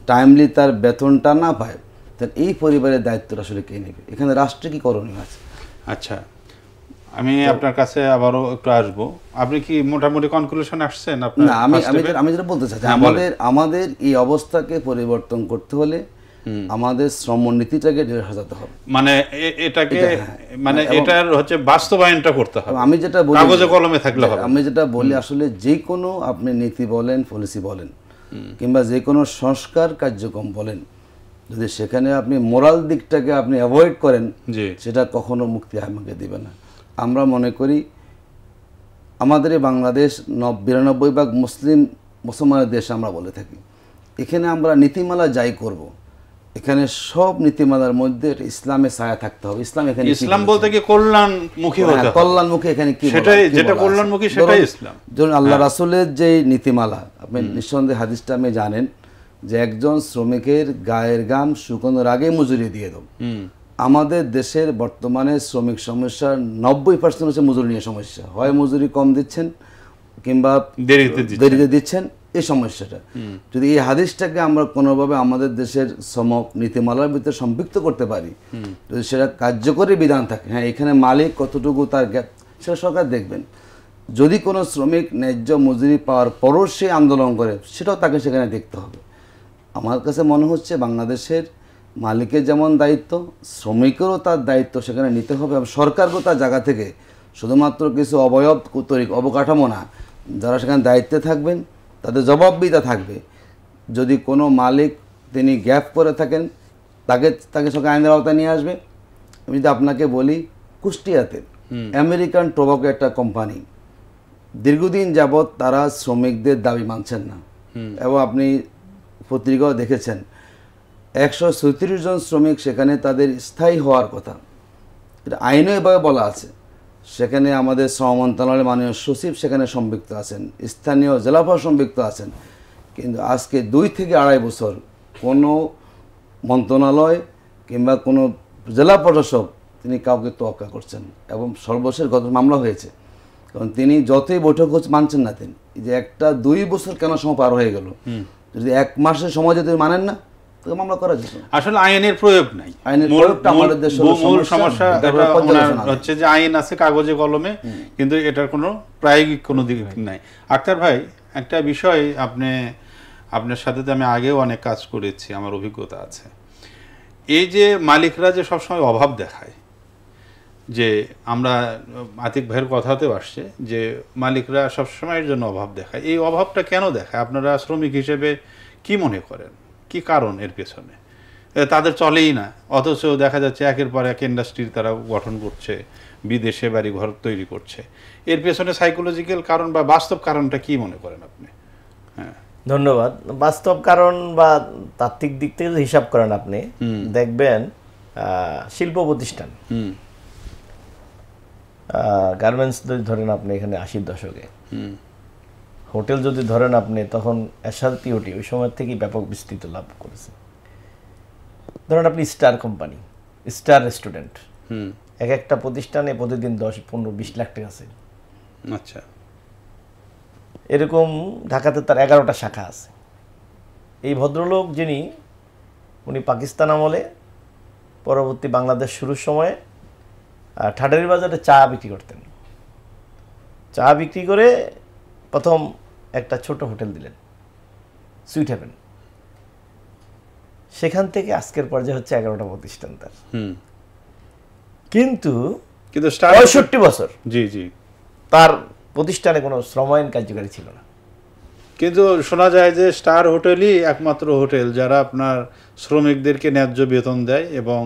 টাইমলি তার বেতনটা না পায়, তাহলে এই পরিবারের দায়িত্বটা আসলে কে নেবে? এখানে রাষ্ট্রে কি করণীয় আছে? আচ্ছা, আমি আপনার কাছে আবারও একটু আসবো। আপনি কি মোটামুটি কনক্লুশন আসছেন আপনার? না, আমি যেটা বলতে চাচ্ছি, আমাদের এই অবস্থাকে পরিবর্তন করতে হলে আমাদের শ্রম নীতিটাকে সাজাতে হবে, মানে এটাকে মানে এটার হচ্ছে বাস্তবায়নটা করতে হবে। আমি যেটা বলি কাগজে কলমে থাকলে হবে। আমি যেটা বলি আসলে যে কোনো আপনি নীতি বলেন, পলিসি বলেন, কিংবা যে কোনো সংস্কার কার্যক্রম বলেন, যদি সেখানে আপনি মোরাল দিকটাকে আপনি অ্যাভয়েড করেন, সেটা কখনো মুক্তি আমাকে দিবে না। আমরা মনে করি আমাদের বাংলাদেশ 92% মুসলমানের দেশ আমরা বলে থাকি। এখানে আমরা নীতিমালা যাই করব, এখানে সব নীতিমালার মধ্যে ইসলামের ছায়া থাকতে হবে। ইসলাম বলতে কি কল্যাণমুখী হতে হবে, কল্যাণমুখী। এখানে কি সেটাই, যেটা কল্যাণমুখী সেটাই ইসলাম। ধরুন আল্লাহ রাসূলের যে নীতিমালা, আপনি নিঃসন্দেহে হাদিসটা আপনি জানেন যে একজন শ্রমিকের গায়ের ঘাম শুকানোর আগে মজুরি দিয়ে দাও। আমাদের দেশের বর্তমানে শ্রমিক সমস্যার 90% হচ্ছে মজুরি নিয়ে সমস্যা। হয় মজুরি কম দিচ্ছেন কিংবা দেরিতে দিচ্ছেন, এই সমস্যাটা। যদি এই হাদিসটাকে আমরা কোনোভাবে আমাদের দেশের শ্রম নীতিমালার ভিতরে সম্পৃক্ত করতে পারি, যদি সেটা কার্যকরী বিধান থাকে, হ্যাঁ এখানে মালিক কতটুকু তার গ্যাপ সেটা সরকার দেখবেন। যদি কোনো শ্রমিক ন্যায্য মজুরি পাওয়ার পরও সে আন্দোলন করে, সেটাও তাকে সেখানে দেখতে হবে। আমার কাছে মনে হচ্ছে বাংলাদেশের মালিকের যেমন দায়িত্ব, শ্রমিকেরও তার দায়িত্ব সেখানে নিতে হবে। এবং সরকারকেও তার জায়গা থেকে শুধুমাত্র কিছু অবকাঠামো না, যারা সেখানে দায়িত্বে থাকবেন তাদের জবাবদিহিতা থাকবে। যদি কোনো মালিক তিনি গ্যাপ করে থাকেন, তাকে সরকার আইনের আওতায় নিয়ে আসবে। আমি যদি আপনাকে বলি, কুষ্টিয়াতে আমেরিকান টোবাকো একটা কোম্পানি দীর্ঘদিন যাবৎ তারা শ্রমিকদের দাবি মানছেন না, এবং আপনি পত্রিকাও দেখেছেন 136 জন শ্রমিক সেখানে তাদের স্থায়ী হওয়ার কথা, এটা আইনও এভাবে বলা আছে। সেখানে আমাদের শ্রম মন্ত্রণালয়ের মাননীয় সচিব সেখানে সম্পৃক্ত আছেন, স্থানীয় জেলা প্রশাসক সম্পৃক্ত আছেন, কিন্তু আজকে 2 থেকে 2.5 বছর কোনো মন্ত্রণালয় কিংবা কোনো জেলা প্রশাসক তিনি কাউকে তোয়াক্কা করছেন। এবং সর্বশেষ গত মামলা হয়েছে, কারণ তিনি যতই বৈঠক হচ্ছে মানছেন না। তিনি যে 1-2 বছর কেন সময় পার হয়ে গেল, যদি 1 মাসের সময় যদি মানেন না, মামলা করা যেত। আসলে আইনের প্রয়োগ নাই, আইনের প্রয়োগটা আমাদের দেশের মূল সমস্যা হচ্ছে যে আইন আছে কাগজে কলমে, কিন্তু এটার কোনো প্রায়োগিক কোনো দিক নাই। আক্তার ভাই, একটা বিষয় আপনার সাথে তো আমি আগেও অনেক কাজ করেছি, আমার অভিজ্ঞতা আছে। এই যে মালিকরা যে সবসময় অভাব দেখায়, যে আমরা আতিক ভাইয়ের কথাতেও আসছে যে মালিকরা সবসময়ের জন্য অভাব দেখায়, এই অভাবটা কেন দেখায় আপনারা শ্রমিক হিসেবে কি মনে করেন? কি কারণ এর পেছনে? তাদের চলেই না, অথচ দেখা যাচ্ছে একের পর এক ইন্ডাস্ট্রি তারা গঠন করছে, বিদেশে বাড়ি ঘর তৈরি করছে। এর পেছনে সাইকোলজিক্যাল কারণ বা বাস্তব কারণটা কি মনে করেন আপনি? হ্যাঁ, ধন্যবাদ। বাস্তব কারণ বা তাত্ত্বিক দিক থেকে যদি হিসাব করেন আপনি দেখবেন, শিল্প প্রতিষ্ঠান, গার্মেন্টস যদি ধরেন আপনি এখানে 80-র দশকে, হোটেল যদি ধরেন আপনি তখন এরশাদ টিওটি ওই সময় থেকেই ব্যাপক বিস্তৃত লাভ করেছে। ধরেন আপনি স্টার কোম্পানি, স্টার রেস্টুরেন্ট, এক একটা প্রতিষ্ঠানে প্রতিদিন 10-15-20 লাখ টাকা আছে। আচ্ছা, এরকম ঢাকাতে তার 11টা শাখা আছে। এই ভদ্রলোক যিনি, উনি পাকিস্তান আমলে পরবর্তী বাংলাদেশ শুরুর সময়ে ঠাডারি বাজারে চা বিক্রি করতেন। চা বিক্রি করে প্রথম একটা ছোট হোটেল দিলেন, সুইট হেভেন। সেখান থেকে আজকের পর্যায়ে হচ্ছে 11টা প্রতিষ্ঠান তার। কিন্তু 65 বছর তার প্রতিষ্ঠানে কোনো শ্রম আইন কার্যকারী ছিল না। কিন্তু শোনা যায় যে স্টার হোটেলই একমাত্র হোটেল যারা আপনার শ্রমিকদেরকে ন্যায্য বেতন দেয়, এবং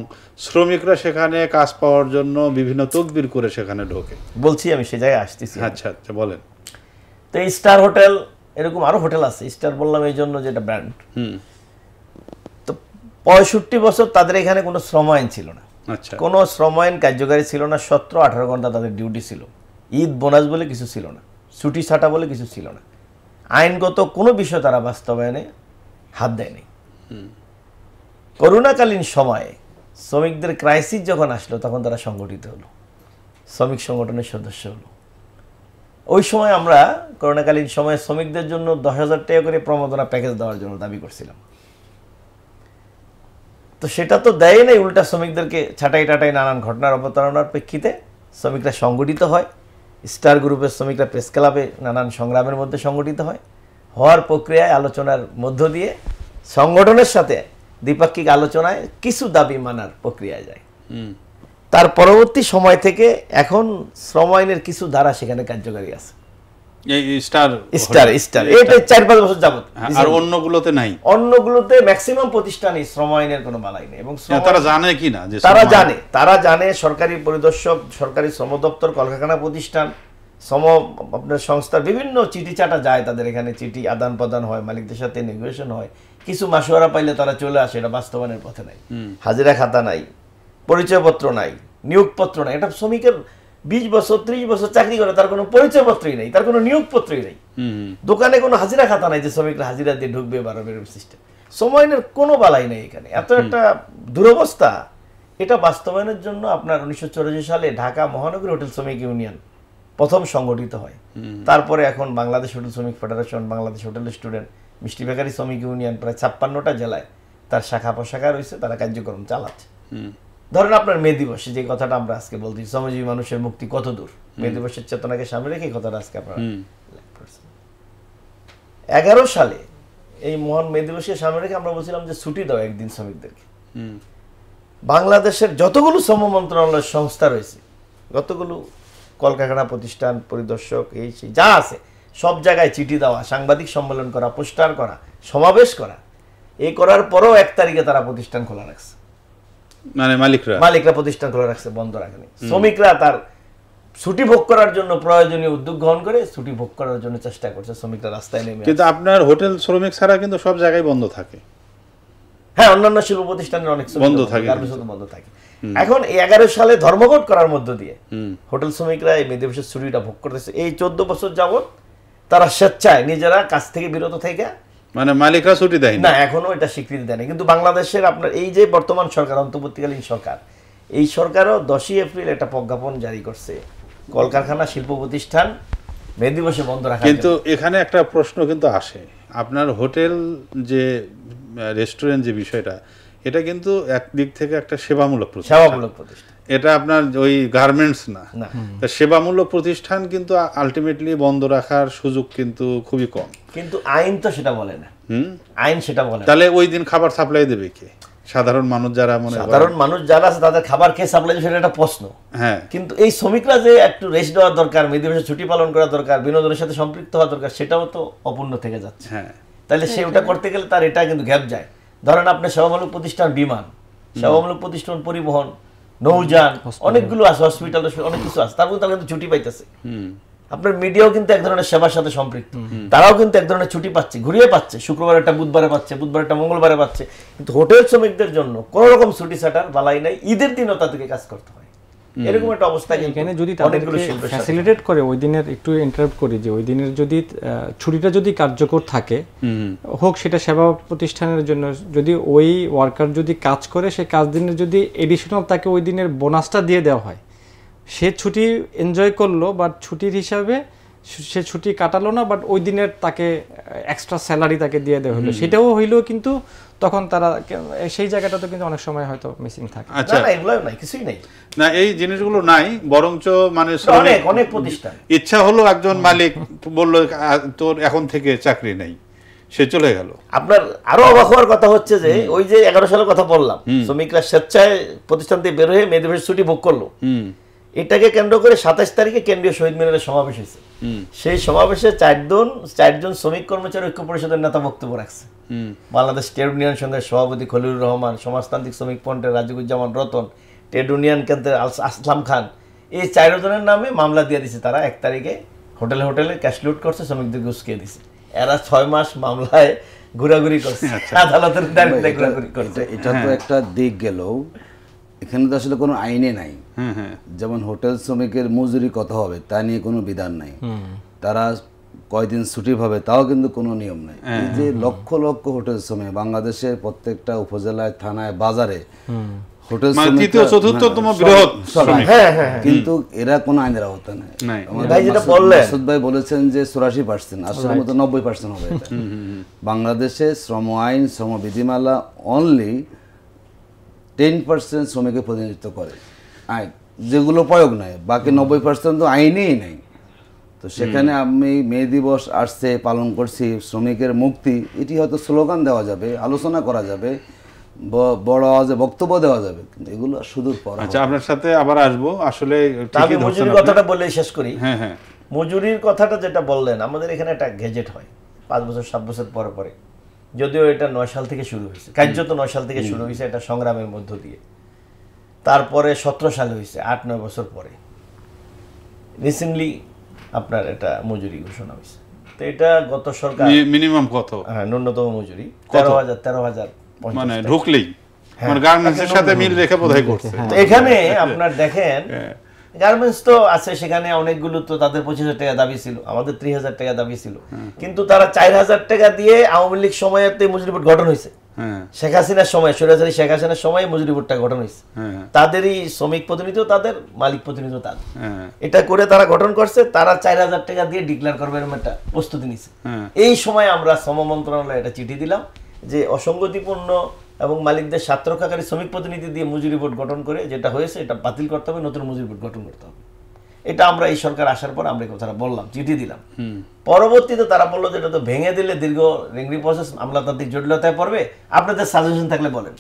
শ্রমিকরা সেখানে কাজ পাওয়ার জন্য বিভিন্ন তদবির করে সেখানে ঢোকে। বলছি আমি সে জায়গায় আসতেছি। আচ্ছা আচ্ছা, বলেন। তো এই স্টার হোটেল, এরকম আরো হোটেল আছে, স্টার বললাম এই জন্য যেটা ব্র্যান্ড। তো 65 বছর তাদের এখানে কোনো শ্রম আইন ছিল না। আচ্ছা, কোনো শ্রম আইন কার্যকারী ছিল না। 17-18 ঘন্টা তাদের ডিউটি ছিল। ঈদ বোনাস বলে কিছু ছিল না, ছুটি ছাটা বলে কিছু ছিল না। আইনগত কোনো বিষয় তারা বাস্তবায়নে হাত দেয়নি। করোনাকালীন সময়ে শ্রমিকদের ক্রাইসিস যখন আসলো, তখন তারা সংগঠিত হলো, শ্রমিক সংগঠনের সদস্য হলো। ওই সময় আমরা করোনাকালীন সময়ে শ্রমিকদের জন্য 10,000 টাকা করে প্রণোদনা প্যাকেজ দেওয়ার জন্য দাবি করছিলাম। তো সেটা তো দেয় নাই, উল্টা শ্রমিকদেরকে ছাটাই টাটাই নানান ঘটনার অবতারণার প্রেক্ষিতে শ্রমিকরা সংগঠিত হয়, স্টার গ্রুপের শ্রমিকরা প্রেস ক্লাবে নানান সংগ্রামের মধ্যে সংগঠিত হয়, হওয়ার প্রক্রিয়ায় আলোচনার মধ্য দিয়ে সংগঠনের সাথে দ্বিপাক্ষিক আলোচনায় কিছু দাবি মানার প্রক্রিয়ায় যায়। তার পরবর্তী সময় থেকে এখন শ্রম আইনের কিছু ধারা সেখানে কার্যকারী আছে। স্টার এটা 4-5 বছর যাবত, আর অন্যগুলোতে নাই। অন্যগুলোতে ম্যাক্সিমাম প্রতিষ্ঠানই শ্রম আইনের কোনো বালাই নেই। এবং তারা জানে কি না যে তারা জানে সরকারি পরিদর্শক, সরকারি শ্রম দপ্তর, কলকারখানা প্রতিষ্ঠান, শ্রম আপনার সংস্থার বিভিন্ন চিঠি চাটা যায়, তাদের এখানে চিঠি আদান প্রদান হয়, মালিকদের সাথে নেগোসিয়েশন হয়, কিছু মাসোয়ারা পাইলে তারা চলে আসে, এটা বাস্তবায়নের পথে নাই। হাজিরা খাতা নাই, পরিচয়পত্র নাই, নিয়োগপত্র নাই। এটা শ্রমিকের 20 বছর 30 বছর চাকরি করে, তার কোনো পরিচয়পত্রই নেই, তার কোনো নিয়োগপত্রই নেই, দোকানে কোনো হাজিরা খাতা নাই যে শ্রমিকরা হাজিরা দিয়ে ঢুকবে বা বেরোবে সিস্টেম। শ্রম আইনের কোনো বালাই নেই এখানে। এত একটা দুরবস্থা, এটা বাস্তবায়নের জন্য আপনার 1984 সালে ঢাকা মহানগরী হোটেল শ্রমিক ইউনিয়ন প্রথম সংগঠিত হয়। তারপরে এখন বাংলাদেশ হোটেল শ্রমিক ফেডারেশন, বাংলাদেশ হোটেল স্টুডেন্ট, মিষ্টি বেকারি শ্রমিক ইউনিয়ন প্রায় 56টা জেলায় তার শাখা প্রশাখা রয়েছে, তারা কার্যক্রম চালাচ্ছে। ধরেন আপনার মে দিবসে যে কথাটা আমরা আজকে বলছি, শ্রমজীবী মানুষের মুক্তি কত দূর, মে দিবসের চেতনাকে সামনে রেখে কথাটা আজকে আপনারা 11 সালে এই মহান মে দিবসের সামনে রেখে আমরা বলছিলাম যে ছুটি দাও একদিন শ্রমিকদেরকে। বাংলাদেশের যতগুলো শ্রম মন্ত্রণালয়ের সংস্থা রয়েছে, যতগুলো কলকারখানা প্রতিষ্ঠান, পরিদর্শক, এই সেই যা আছে, সব জায়গায় চিঠি দেওয়া, সাংবাদিক সম্মেলন করা, পোস্টার করা, সমাবেশ করা, এই করার পরও 1 তারিখে তারা প্রতিষ্ঠান খোলা রাখছে। মানে মালিকরা প্রতিষ্ঠান খোলা রাখছে, বন্ধ রাখেনি। শ্রমিকরা তার ছুটি ভোগ করার জন্য প্রয়োজনীয় উদ্যোগ গ্রহণ করে ছুটি ভোগ করার জন্য চেষ্টা করছে, শ্রমিকরা রাস্তায় নেমে। কিন্তু আপনার হোটেল শ্রমিক ছাড়া কিন্তু সব জায়গায় বন্ধ থাকে। হ্যাঁ, অন্যান্য শিল্প প্রতিষ্ঠানের অনেক বন্ধ থাকে। এখন 11 সালে ধর্মঘট করার মধ্য দিয়ে হোটেল শ্রমিকরা এই মে দিবসের ছুটিটা ভোগ করতেছে। এই 14 বছর যাবত তারা স্বেচ্ছায় নিজেরা কাজ থেকে বিরত থেকে, মানে মালিকরা ছুটি দেয় না, এখনো এটা স্বীকৃতি দেয়নি। কিন্তু বাংলাদেশের আপনার এই যে বর্তমান সরকার, অন্তর্বর্তীকালীন সরকার, এই সরকারও 10ই এপ্রিল একটা প্রজ্ঞাপন জারি করছে কলকারখানা, শিল্প প্রতিষ্ঠান মে দিবসে বন্ধ রাখা। কিন্তু এখানে একটা প্রশ্ন কিন্তু আসে, আপনার হোটেল যে রেস্টুরেন্ট যে বিষয়টা, এটা কিন্তু একদিক থেকে একটা সেবামূলক প্রতিষ্ঠান। এটা আপনার ওই গার্মেন্টস না, সেবামূলক প্রতিষ্ঠান, কিন্তু আলটিমেটলি বন্ধ রাখার সুযোগ কিন্তু খুবই কম। কিন্তু আইন তো সেটা বলে না। আইন সেটা বলে। তাহলে ওই দিন খাবার সাপ্লাই দেবে কে? সাধারণ মানুষ যারা আছে তাদের খাবার খেয়ে সাপ্লাই দেবে, সেটা একটা প্রশ্ন। হ্যাঁ, কিন্তু এই শ্রমিকরা যে একটু রেস্ট দেওয়ার দরকার, মে দিবসে ছুটি পালন করা দরকার, বিনোদনের সাথে সম্পৃক্ত হওয়া দরকার, সেটাও তো অপূর্ণ থেকে যাচ্ছে। হ্যাঁ, তাহলে সে ওটা করতে গেলে তার এটা কিন্তু গ্যাপ যায়। ধরেন আপনার সেবামূলক প্রতিষ্ঠান বিমান, সেবামূলক প্রতিষ্ঠান পরিবহন, নৌযান, অনেকগুলো আছে, হসপিটাল, অনেক কিছু আছে, তার মধ্যে তারা কিন্তু ছুটি পাইতেছে। আপনার মিডিয়াও কিন্তু এক ধরনের সেবার সাথে সম্পৃক্ত, তারাও কিন্তু এক ধরনের ছুটি পাচ্ছে, ঘুরিয়ে পাচ্ছে, শুক্রবার একটা বুধবারে পাচ্ছে, বুধবার একটা মঙ্গলবারে পাচ্ছে। কিন্তু হোটেল শ্রমিকদের জন্য কোনো রকম ছুটি ছাটার বালাই নাই, ঈদের দিনও তাদেরকে কাজ করতে হয়। এরকম একটা অবস্থা এখানে যদি তাদেরকে ফ্যাসিলিটেট করে, ওই দিনের একটু ইন্টারাপ্ট করি, যে ওই দিনের যদি ছুটিটা যদি কার্যকর থাকে, হোক সেটা সেবা প্রতিষ্ঠানের জন্য, যদি ওই ওয়ার্কার যদি কাজ করে, সেই কাজ দিনের যদি এডিশনাল তাকে ওই দিনের বোনাসটা দিয়ে দেওয়া হয়, সে ছুটি এনজয় করলো, বাট ছুটির হিসাবে সে ছুটি কাটালো না, বাট ওই দিনের তাকে এক্সট্রা স্যালারি তাকে দিয়ে দেওয়া হলো, সেটাও হইলেও কিন্তু তখন তারা সেই জায়গাটা তো কিন্তু অনেক সময় হয়তো মিসিং থাকে। আচ্ছা, না এগুলো নাই, কিছুই নাই, না এই জিনিসগুলো নাই, বরঞ্চ মানে অনেক প্রতিষ্ঠান ইচ্ছা হলো, একজন মালিক বললো তোর এখন থেকে চাকরি নেই, সে চলে গেল। আপনার আরো অবাক হওয়ার কথা হচ্ছে যে ওই যে 11 সালের কথা বললাম, শ্রমিকরা স্বেচ্ছায় প্রতিষ্ঠান থেকে বের হয়ে মে দিবসের ছুটি ভোগ করলো, এটাকে কেন্দ্র করে 27 তারিখে কেন্দ্রীয় শহীদ মিনারে সমাবেশ হয়েছে। সেই সমাবেশে 4জন শ্রমিক কর্মচারী ঐক্য পরিষদের নেতা বক্তব্য রাখছে। বাংলাদেশ ট্রেড ইউনিয়ন সংঘের সভাপতি খলিলুর রহমান, সমাজতান্ত্রিক শ্রমিক ফ্রন্টের রাজিকুজ্জামান রতন, ট্রেড ইউনিয়ন কেন্দ্রের আসলাম খান, এই 4 জনের নামে মামলা দিয়ে দিছে। তারা 1 তারিখে হোটেলে ক্যাশ লুট করছে, শ্রমিকদেরকে উস্কিয়ে দিছে। এরা 6 মাস মামলায় ঘোরাঘুরি করছে, আদালতের দাঁড়িয়ে ঘোরাঘুরি করছে। এটা তো একটা দিক গেল, এখানে তো আসলে কোনো আইনে নাই। যেমন হোটেল শ্রমিকের মজুরি কত হবে তা নিয়ে কোনো বিধান নাই, তারা কয়দিন ছুটি পাবে তাও কিন্তু কোনো নিয়ম নাই। এই যে লক্ষ লক্ষ হোটেল শ্রমিক বাংলাদেশের প্রত্যেকটা উপজেলায়, থানায়, বাজারে হোটেল শ্রমিক, কিন্তু এরা কোনো আইনের আওতা নাই। মাসুদ ভাই বলেছেন যে 84%, আসলে মতো 90% হবে। বাংলাদেশে শ্রম আইন, শ্রম বিধিমালা অনলি 10% শ্রমিকের প্রতিনিধিত্ব করে। যেগুলো প্রয়োগ নাই, বাকি 90% তো আইনেই নেই। তো সেখানে আমি মে দিবস আসছে পালন করছি, শ্রমিকের মুক্তি, এটি হয়তো স্লোগান দেওয়া যাবে, আলোচনা করা যাবে, বড় আওয়াজে বক্তব্য দেওয়া যাবে, কিন্তু এগুলো সুদূর পর। আচ্ছা, আপনার সাথে আবার আসবো। আসলে আমি মজুরির কথাটা বলে শেষ করি। হ্যাঁ হ্যাঁ, মজুরির কথাটা যেটা বললেন, আমাদের এখানে একটা গেজেট হয় 5 বছর 7 বছর পরে পরে, যদিও এটা 9 সাল থেকে শুরু হয়েছে, কার্যত 9 সাল থেকে শুরু হয়েছে, এটা সংগ্রামের মধ্য দিয়ে। তারপরে 17 সালে হয়েছে, 8-9 বছর পরে রিসেন্টলি আপনার এটা মজুরি ঘোষণা হয়েছে। তো এটা গত সরকার মিনিমাম কত? হ্যাঁ, ন্যূনতম মজুরি 13,000 মানে ঢুকলেই মানে গার্মেন্টসের সাথে মিল রেখে বোধহয় করছে। তো এখানে আপনার দেখেন গার্মেন্টস তো আছে, সেখানে অনেকগুলো তো তাদের 25,000 টাকা দাবি ছিল, আমাদের 30,000 টাকা দাবি ছিল, কিন্তু তারা 4,000 টাকা দিয়ে আওয়ামী লীগ সময়েতে মজুরি বোর্ড গঠন হয়েছে। শেখ হাসিনার সময়, স্বৈরাচারী শেখ হাসিনার সময় মজুরি বোর্ডটা গঠন হয়েছে, তাদেরই শ্রমিক প্রতিনিধিও তাদের, মালিক প্রতিনিধিও তাদের, এটা করে তারা গঠন করছে। তারা 4,000 টাকা দিয়ে ডিক্লেয়ার করবে এরকম একটা প্রস্তুতি নিছে। এই সময় আমরা শ্রম মন্ত্রণালয়ে একটা চিঠি দিলাম যে অসঙ্গতিপূর্ণ এবং মালিকদের স্বার্থ রক্ষাকারী শ্রমিক প্রতিনিধি দিয়ে মজুরি বোর্ড গঠন করে যেটা হয়েছে এটা বাতিল করতে হবে, নতুন মজুরি বোর্ড গঠন করতে হবে। এটা আমরা এই সরকার আসার পর আমরা কথাটা বললাম, চিঠি দিলাম। পরবর্তীতে তারা বললো যে এটা তো ভেঙে দিলে দীর্ঘ রেংরি প্রসেস, আমলাতান্ত্রিক জটিলতায় পড়বে, আপনাদের সাজেশন থাকলে বলেন।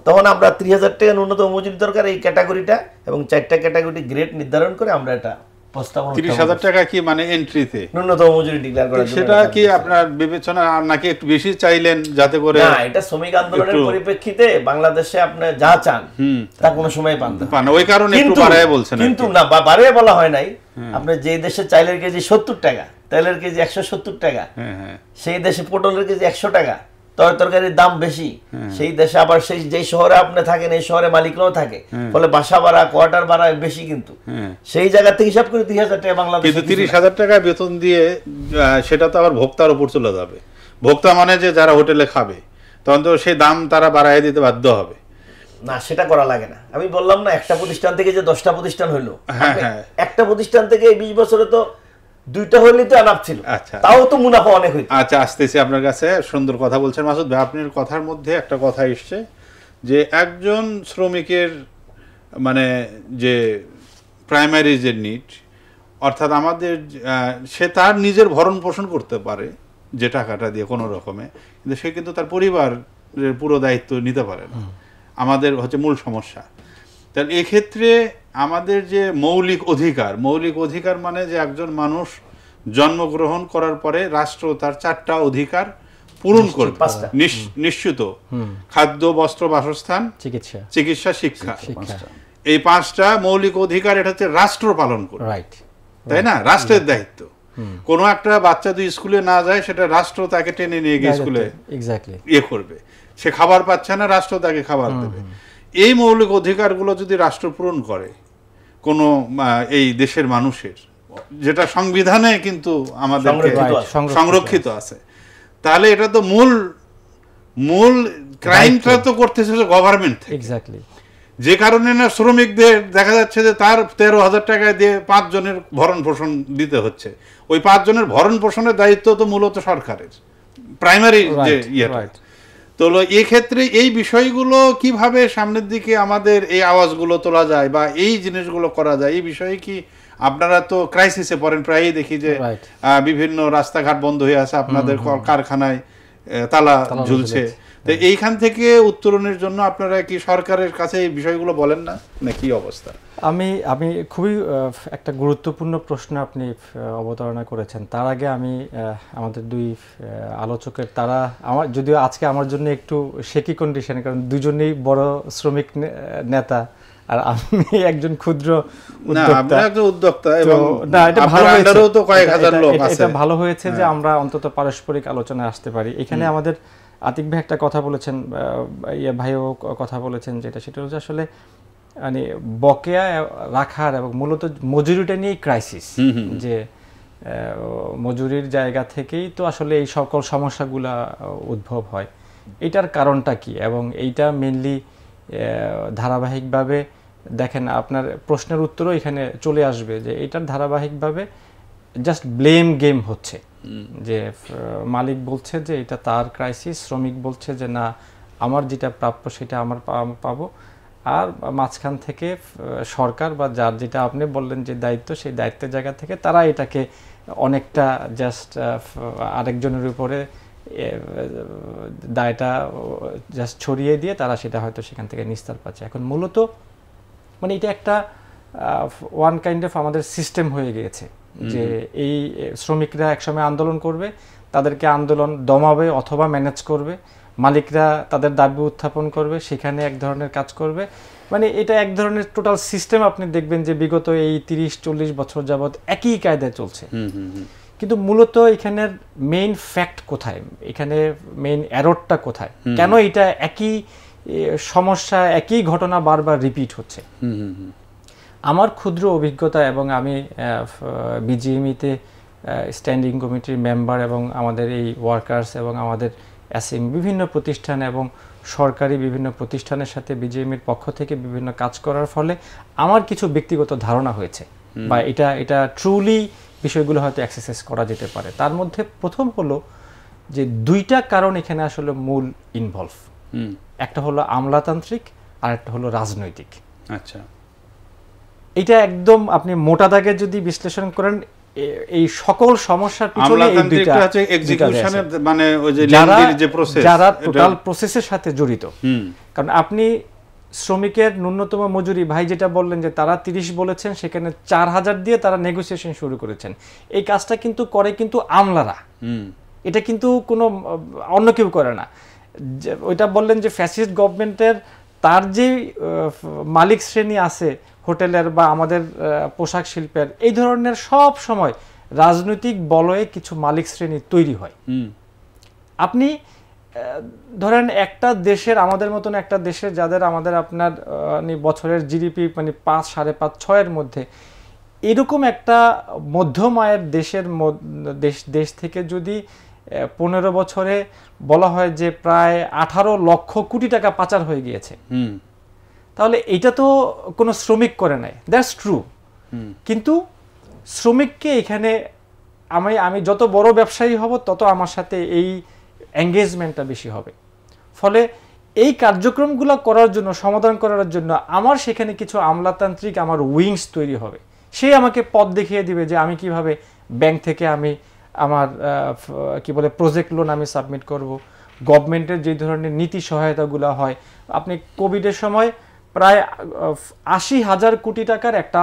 তখন আমরা 30,000 টাকা ন্যূনতম মজুরি দরকার এই ক্যাটাগরিটা, এবং 4টা ক্যাটাগরি গ্রেড নির্ধারণ করে আমরা এটা 30,000 টাকা কি মানে এন্ট্রিতে ন্যূনতম মজুরি ডিক্লেয়ার করার জন্য, সেটা কি আপনার বিবেচনা নাকি একটু বেশি চাইলেন যাতে করে? না, এটা শ্রমিক আন্দোলনের পরিপ্রেক্ষিতে বাংলাদেশে আপনি যা চান তা কোনো সময় পান না, ওই কারণে একটু বাড়ায় বলছেন। কিন্তু না, বাড়ায় বলা হয় নাই। আপনি যে দেশে চাইলের কেজি 70 টাকা, তেলের কেজি 170 টাকা, সেই দেশে পটলের কেজি 100 টাকা, তরকারির দাম বেশি, সেই দেশে আবার সেই যে শহরে আপনি থাকেন এই শহরে মালিকরাও থাকে, ফলে বাসা ভাড়া কোয়ার্টার ভাড়া বেশি, কিন্তু সেই জায়গা থেকে হিসাব করে 30,000 টাকা বাংলাদেশে, কিন্তু 30,000 টাকা বেতন দিয়ে সেটা তো আবার ভোক্তার উপর চলে যাবে। ভোক্তা মানে যে যারা হোটেলে খাবে, তখন তো সেই দাম তারা বাড়ায় দিতে বাধ্য হবে। না, সেটা করা লাগে না। আমি বললাম না, একটা প্রতিষ্ঠান থেকে যে 10টা প্রতিষ্ঠান হইলো, একটা প্রতিষ্ঠান থেকে 20 বছরে তো 2টা হইলে তো আনাপ ছিল, তাও তো মুনাফা অনেক হইতো। আচ্ছা, আসতেছি আপনার কাছে। সুন্দর কথা বলছেন মাসুদ ভাই। আপনার কথার মধ্যে একটা কথা এসছে যে একজন শ্রমিকের মানে যে প্রাইমারি যে নিড, অর্থাৎ আমাদের সে তার নিজের ভরণ পোষণ করতে পারে যে টাকাটা দিয়ে কোনো রকমে, কিন্তু সে কিন্তু তার পরিবারের পুরো দায়িত্ব নিতে পারে না। আমাদের হচ্ছে মূল সমস্যা। তাহলে এক্ষেত্রে আমাদের যে মৌলিক অধিকার মানে যে একজন মানুষ জন্মগ্রহণ করার পরে রাষ্ট্র তার 4টা অধিকার পূরণ করবে, নিশ্চিত: খাদ্য, বস্ত্র, বাসস্থান, চিকিৎসা, শিক্ষা। এই 5টা মৌলিক অধিকার এটা হচ্ছে রাষ্ট্র পালন করবে, তাই না? রাষ্ট্রের দায়িত্ব। কোনো একটা বাচ্চা যদি স্কুলে না যায়, সেটা রাষ্ট্র তাকে টেনে নিয়ে গিয়ে স্কুলে ইয়ে করবে। সে খাবার পাচ্ছে না, রাষ্ট্র তাকে খাবার দেবে। এই মৌলিক অধিকারগুলো যদি রাষ্ট্র পূরণ করে কোনো এই দেশের মানুষের, যেটা সংবিধানে কিন্তু আমাদের সংরক্ষিত আছে, তাহলে এটা তো মূল ক্রাইমটা তো করতেছে গভর্নমেন্ট। যে কারণে না শ্রমিকদের দেখা যাচ্ছে যে তার 13,000 টাকা দিয়ে 5 জনের ভরণ পোষণ দিতে হচ্ছে। ওই 5 জনের ভরণ পোষণের দায়িত্ব তো মূলত সরকারের, প্রাইমারি যে ইয়েটা। তো এক্ষেত্রে এই বিষয়গুলো কিভাবে সামনের দিকে আমাদের এই আওয়াজগুলো তোলা যায় বা এই জিনিসগুলো করা যায়, এই বিষয়ে কি আপনারা তো ক্রাইসিসে পড়েন? প্রায়ই দেখি যে বিভিন্ন রাস্তাঘাট বন্ধ হয়ে আছে, আপনাদের কারখানায় তালা ঝুলছে। তো এইখান থেকে উত্তরণের জন্য আপনারা কি সরকারের কাছে এই বিষয়গুলো বলেন না, না কি অবস্থা? আমি খুবই একটা গুরুত্বপূর্ণ প্রশ্ন আপনি অবতারণা করেছেন। তার আগে আমি আমাদের 2 আলোচকের, তারা আমার যদিও আজকে আমার জন্য একটু শেকি কন্ডিশন, কারণ দুজনেই বড় শ্রমিক নেতা আর আমি একজন ক্ষুদ্র উদ্যোক্তা। এটা ভালো হয়েছে যে আমরা অন্তত পারস্পরিক আলোচনায় আসতে পারি। এখানে আমাদের আতিক ভাই একটা কথা বলেছেন, ভাইও কথা বলেছেন, সেটা হচ্ছে আসলে মানে বকেয়া রাখার এবং মূলত মজুরিটা নিয়েই ক্রাইসিস, যে মজুরির জায়গা থেকেই তো আসলে এই সকল সমস্যাগুলা উদ্ভব হয়। এটার কারণটা কি? এবং এইটা মেইনলি ধারাবাহিকভাবে দেখেন, আপনার প্রশ্নের উত্তরও এখানে চলে আসবে যে এটার ধারাবাহিকভাবে জাস্ট ব্লেম গেম হচ্ছে, যে মালিক বলছে যে এটা তার ক্রাইসিস, শ্রমিক বলছে যে না, আমার যেটা প্রাপ্য সেটা আমার পাবো, আর মাঝখান থেকে সরকার বা যার যেটা আপনি বললেন যে দায়িত্ব, সেই দায়িত্বের জায়গা থেকে তারা এটাকে অনেকটা জাস্ট আরেকজনের উপরে দায়টা জাস্ট ছড়িয়ে দিয়ে তারা সেটা হয়তো সেখান থেকে নিস্তার পাচ্ছে। এখন মূলত মানে এটা একটা ওয়ান কাইন্ড অফ আমাদের সিস্টেম হয়ে গিয়েছে যে এই শ্রমিকরা একসময় আন্দোলন করবে, তাদেরকে আন্দোলন দমাবে অথবা ম্যানেজ করবে, মালিকরা তাদের দাবি উত্থাপন করবে, সেখানে এক ধরনের কাজ করবে। মানে এটা এক ধরনের টোটাল সিস্টেম আপনি দেখবেন যে বিগত এই 30-40 বছর যাবৎ একই কায়দায় চলছে। কিন্তু মূলত এখানের মেইন ফ্যাক্ট কোথায়, এখানে মেইন এররটা কোথায়, কেন এটা একই সমস্যা একই ঘটনা বারবার রিপিট হচ্ছে? আমার ক্ষুদ্র অভিজ্ঞতা, এবং আমি বিজিএমইতে স্ট্যান্ডিং কমিটির মেম্বার এবং আমাদের এই ওয়ার্কার্স এবং আমাদের অ্যাসেম্বলি বিভিন্ন প্রতিষ্ঠান এবং সরকারি বিভিন্ন প্রতিষ্ঠানের সাথে বিজিএমইর পক্ষ থেকে বিভিন্ন কাজ করার ফলে আমার কিছু ব্যক্তিগত ধারণা হয়েছে বা এটা ট্রুলি বিষয়গুলো হয়তো এক্সারসাইজ করা যেতে পারে। তার মধ্যে প্রথম হলো যে দুইটা কারণ এখানে আসলে মূল ইনভলভ। একটা হলো আমলাতান্ত্রিক আর একটা হলো রাজনৈতিক। আচ্ছা, এটা একদম আপনি মোটা দাগে যদি বিশ্লেষণ করেন এই সকল সমস্যার পিছনে এই দুইটা আছে এক্সিকিউশনের মানে ওই যে প্রসেস, যারা টোটাল প্রসেসের সাথে জড়িত। কারণ আপনি শ্রমিকের ন্যূনতম মজুরি ভাই যেটা বললেন যে তারা 30 বলেছেন, সেখানে 4000 দিয়ে তারা নেগোসিয়েশন শুরু করেছেন। এই কাজটা কিন্তু করে কিন্তু আমলারা, এটা কিন্তু কোনো অন্য কেউ করে না। ওইটা বললেন যে ফ্যাসিস্ট গভর্নমেন্টের তার যে মালিক শ্রেণী আছে হোটেলের বা আমাদের পোশাক শিল্পের, এই ধরনের সব সময় রাজনৈতিক বলয়ে কিছু মালিক শ্রেণী তৈরি হয়। আপনি ধরেন একটা দেশের, আমাদের মতন একটা দেশের যাদের আমাদের আপনার বছরের জিডিপি মানে 5-5.5-6 এর মধ্যে, এরকম একটা মধ্যম আয়ের দেশ থেকে যদি 15 বছরে বলা হয় যে প্রায় 18 লক্ষ কোটি টাকা পাচার হয়ে গিয়েছে, তাহলে এটা তো কোনো শ্রমিক করে নাই, দ্যাটস ট্রু। কিন্তু শ্রমিককে এখানে আমি যত বড় ব্যবসায়ী হব তত আমার সাথে এই এঙ্গেজমেন্টটা বেশি হবে। ফলে এই কার্যক্রমগুলো করার জন্য, সমাধান করার জন্য আমার সেখানে কিছু আমলাতান্ত্রিক আমার উইংস তৈরি হবে। সে আমাকে পথ দেখিয়ে দিবে যে আমি কিভাবে ব্যাংক থেকে আমি আমার কি বলে প্রজেক্ট লোন আমি সাবমিট করব, গভর্নমেন্টের যে ধরনের নীতি সহায়তাগুলো হয়। আপনি কোভিডের সময় প্রায় 80,000 কোটি টাকার একটা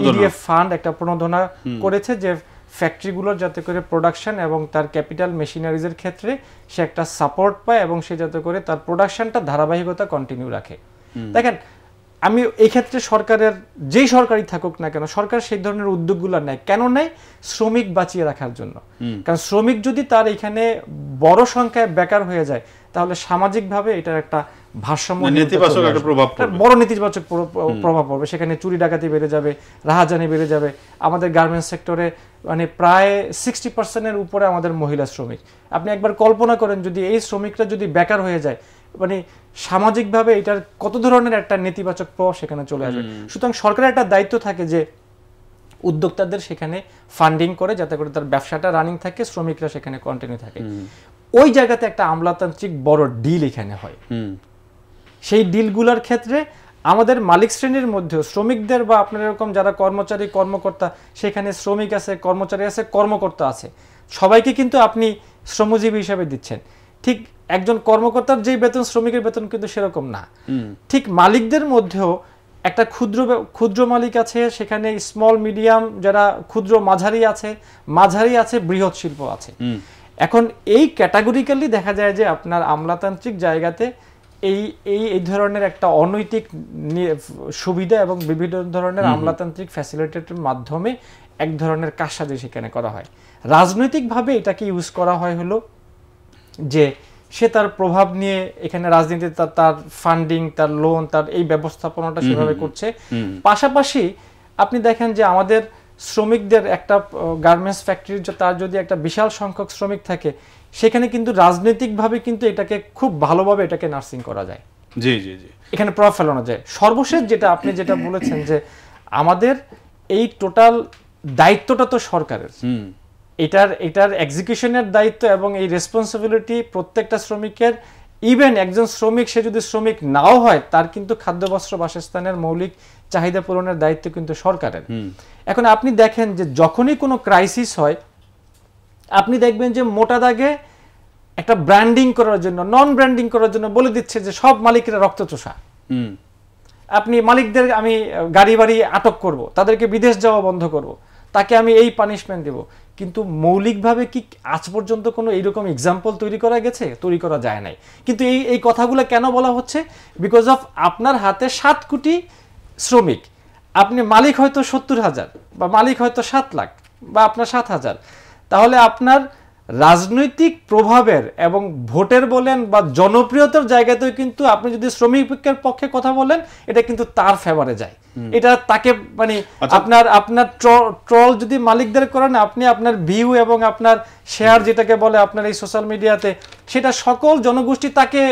ইডিএফ ফান্ড একটা প্রণোদনা করেছে যে ফ্যাক্টরিগুলোর যাতে করে প্রোডাকশন এবং তার ক্যাপিটাল মেশিনারিজের ক্ষেত্রে সে একটা সাপোর্ট পায় এবং সে যাতে করে তার প্রোডাকশনটা ধারাবাহিকতা কন্টিনিউ রাখে। দেখেন, আমি এই ক্ষেত্রে সরকারের যেই সরকারই থাকুক না কেন, সরকার সেই ধরনের উদ্যোগগুলো নেয়। কেন নেয়? শ্রমিক বাঁচিয়ে রাখার জন্য। কারণ শ্রমিক যদি তার এখানে বড় সংখ্যায় বেকার হয়ে যায়, তাহলে সামাজিকভাবে এটার একটা ভারসাম্য, বড় নেতিবাচক প্রভাব পড়বে। সেখানে চুরি ডাকাতি বেড়ে যাবে, রাহাজানি বেড়ে যাবে। আমাদের গার্মেন্টস সেক্টরে মানে প্রায় 60% উপরে আমাদের মহিলা শ্রমিক। আপনি একবার কল্পনা করেন যদি এই শ্রমিকরা যদি বেকার হয়ে যায়, মানে সামাজিকভাবে এটার কত ধরনের একটা নেতিবাচক প্রভাব সেখানে চলে আসবে। সুতরাং সরকারের একটা দায়িত্ব থাকে যে উদ্যোক্তাদের সেখানে ফান্ডিং করে যাতে করে তার ব্যবসাটা রানিং থাকে, শ্রমিকরা সেখানে কন্টিনিউ থাকে। ওই জায়গাতে একটা আমলাতান্ত্রিক বড় ডিল এখানে হয়। সেই ডিলগুলোর ক্ষেত্রে আমাদের মালিক শ্রেণীর মধ্যেও শ্রমিকদের বা আপনার এরকম যারা কর্মচারী কর্মকর্তা, সেখানে শ্রমিক আছে, কর্মচারী আছে, কর্মকর্তা আছে, সবাইকে কিন্তু আপনি শ্রমজীবী হিসাবে দিচ্ছেন। ঠিক একজন কর্মকর্তার যেই বেতন, শ্রমিকের বেতন কিন্তু সেরকম না। ঠিক মালিকদের মধ্যেও একটা ক্ষুদ্র মালিক আছে, সেখানে স্মল মিডিয়াম যারা ক্ষুদ্র মাঝারি আছে, বৃহৎ শিল্প আছে। এখন এই ক্যাটাগরিক্যালি দেখা যায় যে আপনার আমলাতান্ত্রিক জায়গাতে এই ধরনের একটা অনৈতিক সুবিধা এবং বিভিন্ন ধরনের আমলাতান্ত্রিক ফ্যাসিলিটেটের মাধ্যমে এক ধরনের কারসাজি সেখানে করা হয়। রাজনৈতিকভাবে এটাকে ইউজ করা হয় হলো যে সে তার প্রভাব নিয়ে এখানে রাজনীতিতে তার ফান্ডিং, তার লোন, তার এই ব্যবস্থাপনাটা সেভাবে করছে। পাশাপাশি আপনি দেখেন যে আমাদের শ্রমিকদের একটা গার্মেন্টস ফ্যাক্টরির তার যদি একটা বিশাল সংখ্যক শ্রমিক থাকে, সেখানে কিন্তু রাজনৈতিকভাবে কিন্তু এটাকে খুব ভালোভাবে এটাকে নার্সিং করা যায়। জি জি জি, এখানে প্রভাব ফেলানো যায়। সর্বশেষ যেটা আপনি যেটা বলেছেন যে আমাদের এই টোটাল দায়িত্বটা তো সরকারের, এটার এক্সিকিউশনের দায়িত্ব এবং এই রেসপন্সিবিলিটি প্রত্যেকটা শ্রমিকের ইভেন একজন শ্রমিক সে যদি শ্রমিক নাও হয় তার কিন্তু খাদ্য বস্ত্র বাসস্থানের মৌলিক চাহিদা পূরণের দায়িত্ব কিন্তু সরকারের। এখন আপনি দেখেন যে যখনই কোনো ক্রাইসিস হয় আপনি দেখবেন যে মোটা দাগে একটা ব্র্যান্ডিং করার জন্য নন ব্র্যান্ডিং করার জন্য বলে দিচ্ছে যে সব মালিকেরা রক্তচোষা, আপনি মালিকদের আমি গাড়ি বাড়ি আটক করব, তাদেরকে বিদেশ যাওয়া বন্ধ করব, তাকে আমি এই পানিশমেন্ট দেব। কিন্তু মৌলিকভাবে কি আজ পর্যন্ত কোনো এইরকম এক্সাম্পল তৈরি করা গেছে? তৈরি করা যায় নাই। কিন্তু এই কথাগুলো কেন বলা হচ্ছে? বিকজ অফ আপনার হাতে 7 কোটি শ্রমিক, আপনি মালিক হয়তো 70,000 বা মালিক হয়তো 7 লাখ বা আপনার 7,000, তাহলে আপনার রাজনৈতিক প্রভাবের এবং ভোটের বলেন বা জনপ্রিয়তার জায়গাতেও কিন্তু আপনি যদি শ্রমিকের পক্ষে কথা বলেন এটা কিন্তু তার ফেভারে যায়। এটা তাকে মানে আপনার ট্রল যদি মালিকদের করেন, আপনি আপনার ভিউ এবং আপনার শেয়ার যেটাকে বলে আপনার এই সোশ্যাল মিডিয়াতে, সেটা সকল জনগোষ্ঠী তাকে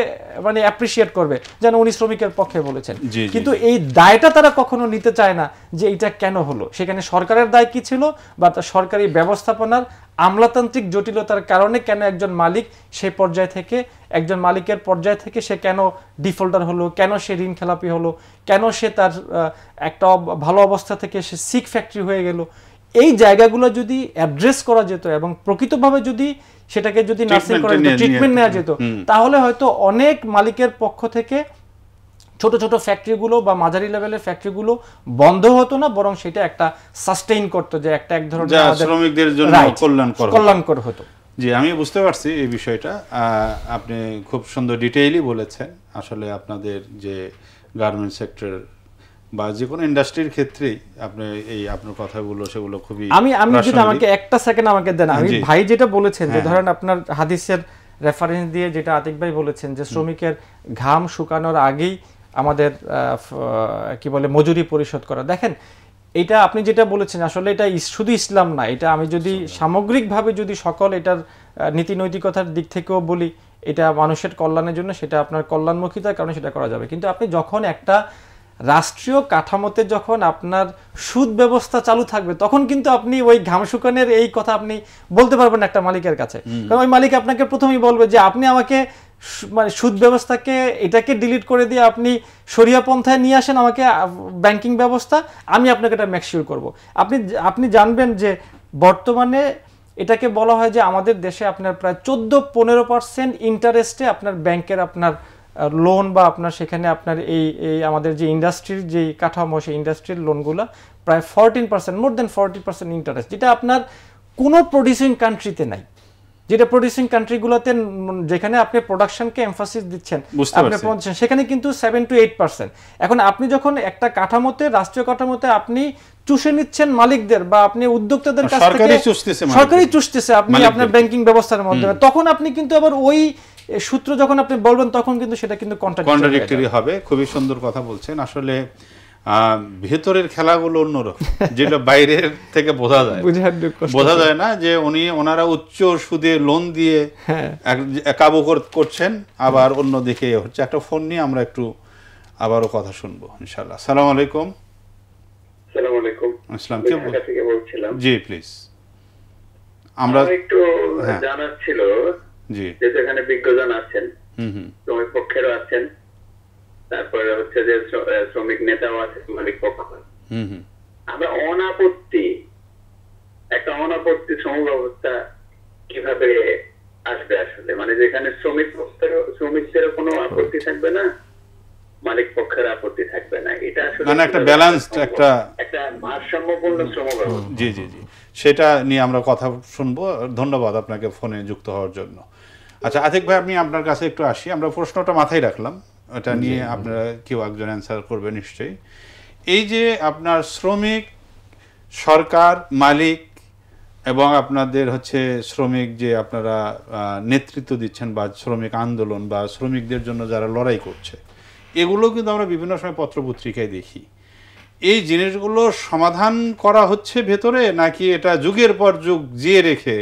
মানে অ্যাপ্রিসিয়েট করবে যেন উনি শ্রমিকের পক্ষে বলেছেন। কিন্তু এই দায়টা তারা কখনো নিতে চায় না যে এটা কেন হলো, সেখানে সরকারের দায় কি ছিল বা তার সরকারি ব্যবস্থাপনার আমলাতান্ত্রিক জটিলতার কারণে কেন একজন মালিক সেই পর্যায় থেকে একজন মালিকের পর্যায় থেকে সে কেন ডিফল্টার হলো, কেন সে ঋণ খেলাপি হলো, কেন সে তার একটা ভালো অবস্থা থেকে সে সিক ফ্যাক্টরি হয়ে গেল। এই জায়গাগুলো যদি অ্যাড্রেস করা যেত এবং প্রকৃতভাবে যদি সেটাকে যদি নার্সিং করা যেত, ট্রিটমেন্ট নেওয়া যেত, তাহলে হয়তো অনেক মালিকের পক্ষ থেকে ছোট ছোট ফ্যাক্টরিগুলো বা মাঝারি লেভেলের ফ্যাক্টরিগুলো বন্ধ হতো না, বরং সেটা একটা সাস্টেইন করতো, যে একটা এক ধরনের শ্রমিকদের জন্য কল্যাণকর হতো। জি, আমি বুঝতে পারছি এই বিষয়টা। আপনি খুব সুন্দর ডিটেইলি বলেছেন। আসলে আপনাদের যে গার্মেন্টস সেক্টর বা যে কোনো ইন্ডাস্ট্রির ক্ষেত্রেই আপনি এই আপনার কথাগুলো সেগুলো খুবই আমি যদি আমাকে একটা সেকেন্ড আমাকে দেন, আমি ভাই যেটা বলেছেন যে ধরেন আপনার হাদিসের রেফারেন্স দিয়ে যেটা আতিক ভাই বলেছেন যে শ্রমিকের ঘাম শুকানোর আগেই আমাদের কি বলে মজুরি পরিশোধ করা। দেখেন এটা আপনি যেটা বলেছেন আসলে এটা শুধু ইসলাম না, এটা আমি যদি সামগ্রিকভাবে যদি সকল এটার নীতি নৈতিকতার দিক থেকেও বলি, এটা মানুষের কল্যাণের জন্য, সেটা আপনার কল্যাণমুখিতার কারণে সেটা করা যাবে। কিন্তু আপনি যখন একটা রাষ্ট্রীয় কাঠামোতে যখন আপনার সুদ ব্যবস্থা চালু থাকবে তখন কিন্তু আপনি ওই ঘাম শুকানোর এই কথা আপনি বলতে পারবেন একটা মালিকের কাছে, কারণ ওই মালিক আপনাকে প্রথমেই বলবে যে আপনি আমাকে মানে সুদ ব্যবস্থাকে এটাকে ডিলিট করে দিয়ে আপনি শরিয়া পন্থায় নিয়ে আসেন আমাকে ব্যাংকিং ব্যবস্থা, আমি আপনাকে এটা মেকশিওর করব। আপনি জানবেন যে বর্তমানে এটাকে বলা হয় যে আমাদের দেশে আপনার প্রায় 14-15% ইন্টারেস্টে আপনার ব্যাংকের আপনার লোন বা আপনার সেখানে আপনার এই আমাদের যে ইন্ডাস্ট্রির যে কাঠামো সেই ইন্ডাস্ট্রির লোনগুলো প্রায় 14%, মোর দেন 40% ইন্টারেস্ট, যেটা আপনার কোনো প্রডিউসিং কান্ট্রিতে নাই। যেটা প্রডিউসিং কান্ট্রিগুলোতে যেখানে আপনি প্রোডাকশনকে এমফাসিস দিচ্ছেন আপনি পৌঁছছেন সেখানে কিন্তু 7-8%। এখন আপনি যখন একটা কাঠামোতে রাষ্ট্রীয় কাঠামোতে আপনি চুষে নিচ্ছেন মালিকদের বা আপনি উদ্যোক্তাদের কাছ থেকে সরকারি চুষতেছে আপনি আপনার ব্যাংকিং ব্যবস্থার মাধ্যমে, তখন আপনি কিন্তু আবার ওই সূত্র যখন আপনি বলবেন তখন কিন্তু সেটা কিন্তু কন্ট্রাডিক্টরি হবে। খুবই সুন্দর কথা বলছেন। আসলে ভেতরের খেলাগুলো অন্যরকম, যেটা বাইরের থেকে বোঝা যায় না যে ওনারা উচ্চ সুদে লোন দিয়ে কাবু করছেন, আবার অন্যদিকে হচ্ছে। একটা ফোন নিয়ে আমরা একটু আবারও কথা শুনবো ইনশাআল্লাহ। আসসালামু আলাইকুম। আসসালামু আলাইকুম। আসসালাম, কে বলছিলাম? জি প্লিজ। আমরা একটু জানার ছিল জি, যে এখানে বিজ্ঞজন আছেন, শ্রমিক পক্ষেরও আছেন, তারপরে হচ্ছে যে শ্রমিক নেতাও আছে, মালিক পক্ষ। আমরা একটা অনাপত্তি শ্রম ব্যবস্থা কিভাবে আসবে আসলে, মানে যেখানে শ্রমিকদেরও কোনো আপত্তি থাকবে না, মালিক পক্ষের আপত্তি থাকবে না, এটা আসলে মানে একটা ব্যালেন্সড একটা ভারসাম্যপূর্ণ শ্রম ব্যবস্থা। জি জি জি, সেটা নিয়ে আমরা কথা শুনবো। ধন্যবাদ আপনাকে ফোনে যুক্ত হওয়ার জন্য। আচ্ছা আতিক ভাই, আমি আপনার কাছে একটু আসি। আমরা প্রশ্নটা মাথায় রাখলাম, এটা নিয়ে আপনারা কেউ একজন অ্যান্সার করবে নিশ্চয়ই। এই যে আপনার শ্রমিক, সরকার, মালিক এবং আপনাদের হচ্ছে শ্রমিক যে আপনারা নেতৃত্ব দিচ্ছেন বা শ্রমিক আন্দোলন বা শ্রমিকদের জন্য যারা লড়াই করছে, এগুলো কিন্তু আমরা বিভিন্ন সময় পত্রপত্রিকায় দেখি। এই জিনিসগুলো সমাধান করা হচ্ছে ভেতরে, নাকি এটা যুগের পর যুগ জিয়ে রেখে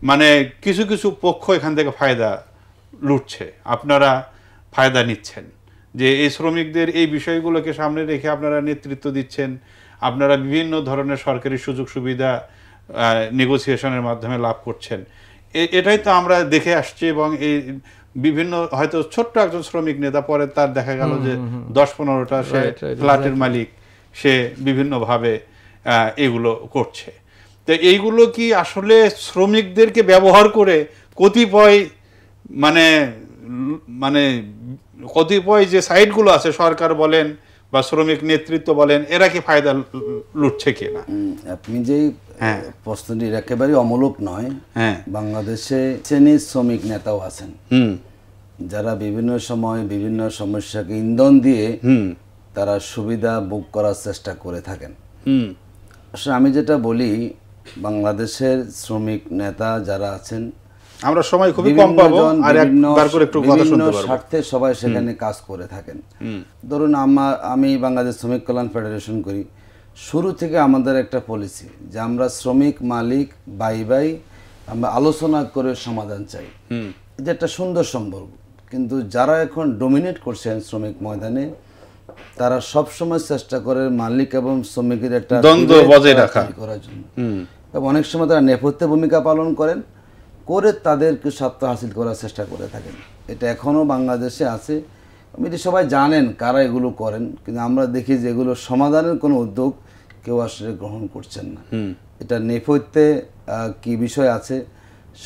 মানে কিছু কিছু পক্ষ এখান থেকে ফায়দা লুটছে, আপনারা ফায়দা নিচ্ছেন? যে এই শ্রমিকদের এই বিষয়গুলোকে সামনে রেখে আপনারা নেতৃত্ব দিচ্ছেন, আপনারা বিভিন্ন ধরনের সরকারি সুযোগ সুবিধা নেগোসিয়েশনের মাধ্যমে লাভ করছেন, এটাই তো আমরা দেখে আসছি, এবং এই বিভিন্ন হয়তো ছোট্ট একজন শ্রমিক নেতা, পরে তার দেখা গেল যে 10-15টা সে ফ্ল্যাটের মালিক, সে বিভিন্নভাবে এগুলো করছে। তো এইগুলো কি আসলে শ্রমিকদেরকে ব্যবহার করে কতিপয় মানে মানে কতিপয় যে সাইটগুলো আছে, সরকার বলেন বা শ্রমিক নেতৃত্ব বলেন, এরা কি ফায়দা লুটছে কিনা? আপনি যেই প্রশ্নটি একেবারেই অমূলক নয়। বাংলাদেশে শ্রেণীর শ্রমিক নেতাও আছেন যারা বিভিন্ন সময় বিভিন্ন সমস্যাকে ইন্ধন দিয়ে তারা সুবিধা ভোগ করার চেষ্টা করে থাকেন। আসলে আমি যেটা বলি, বাংলাদেশের শ্রমিক নেতা যারা আছেন, আমরা সময় খুবই কম পাবো, আর একবার করে একটু কথা শুনতে পারবো, স্বার্থে সবাই সেখানে কাজ করে থাকেন। ধরুন আমি বাংলাদেশ শ্রমিক কল্যাণ ফেডারেশন করি, শুরু থেকে আমাদের একটা পলিসি যে আমরা শ্রমিক মালিক বাই আমরা আলোচনা করে সমাধান চাই। এটা একটা সুন্দর সম্পর্ক। কিন্তু যারা এখন ডমিনেট করছেন শ্রমিক ময়দানে, তারা সবসময় চেষ্টা করে মালিক এবং শ্রমিকের একটা দ্বন্দ্ব বজায় রাখা করার জন্য, এবং অনেক সময় তারা নেপথ্যে ভূমিকা পালন করে তাদেরকে স্বার্থ হাসিল করার চেষ্টা করে থাকেন। এটা এখনও বাংলাদেশে আছে। এটি সবাই জানেন কারা এগুলো করেন, কিন্তু আমরা দেখি যে এগুলো সমাধানের কোনো উদ্যোগ কেউ আসলে গ্রহণ করছেন না। এটা নেপথ্যে কি বিষয় আছে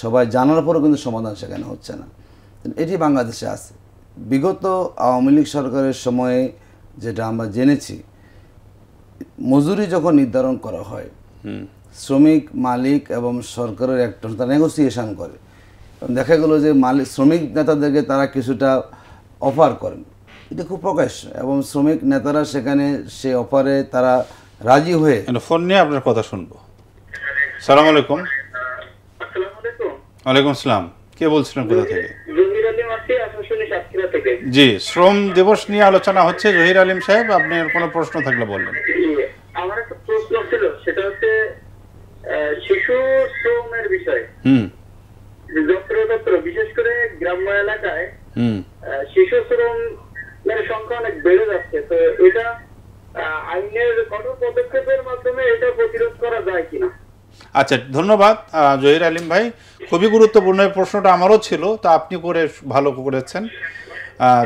সবাই জানার পরও কিন্তু সমাধান সেখানে হচ্ছে না। এটি বাংলাদেশে আছে। বিগত আওয়ামী লীগ সরকারের সময়ে যেটা আমরা জেনেছি, মজুরি যখন নির্ধারণ করা হয়, শ্রমিক মালিক এবং সরকারের একটা নেগোসিয়েশন করে, দেখা গেল যে মালিক শ্রমিক নেতাদেরকে তারা কিছুটা অফার করেন, এটা খুব প্রকাশ্য, এবং শ্রমিক নেতারা সেখানে সে অফারে তারা রাজি হয়ে। ফোন নিয়ে আপনার কথা শুনবো। সালাম আলাইকুম। ওয়ালাইকুম আসসালাম। কে বলছিলেন, কোথা থেকে? জি, শ্রম দিবস নিয়ে আলোচনা হচ্ছে। জহির আলিম সাহেব, আপনার কোনো প্রশ্ন থাকলে বললেন। আমার একটা প্রশ্ন ছিল, সেটা হচ্ছে শিশু শ্রমের বিষয়ে। যত্রতত্র বিশেষ করে গ্রাম্য এলাকায় শিশু শ্রমের সংখ্যা অনেক বেড়ে যাচ্ছে। তো এটা আইনের কঠোর পদক্ষেপের মাধ্যমে এটা প্রতিরোধ করা যায় কিনা? আচ্ছা, ধন্যবাদ জহির আলিম ভাই। খুবই গুরুত্বপূর্ণ প্রশ্নটা আমারও ছিল, তা আপনি করে ভালো করেছেন,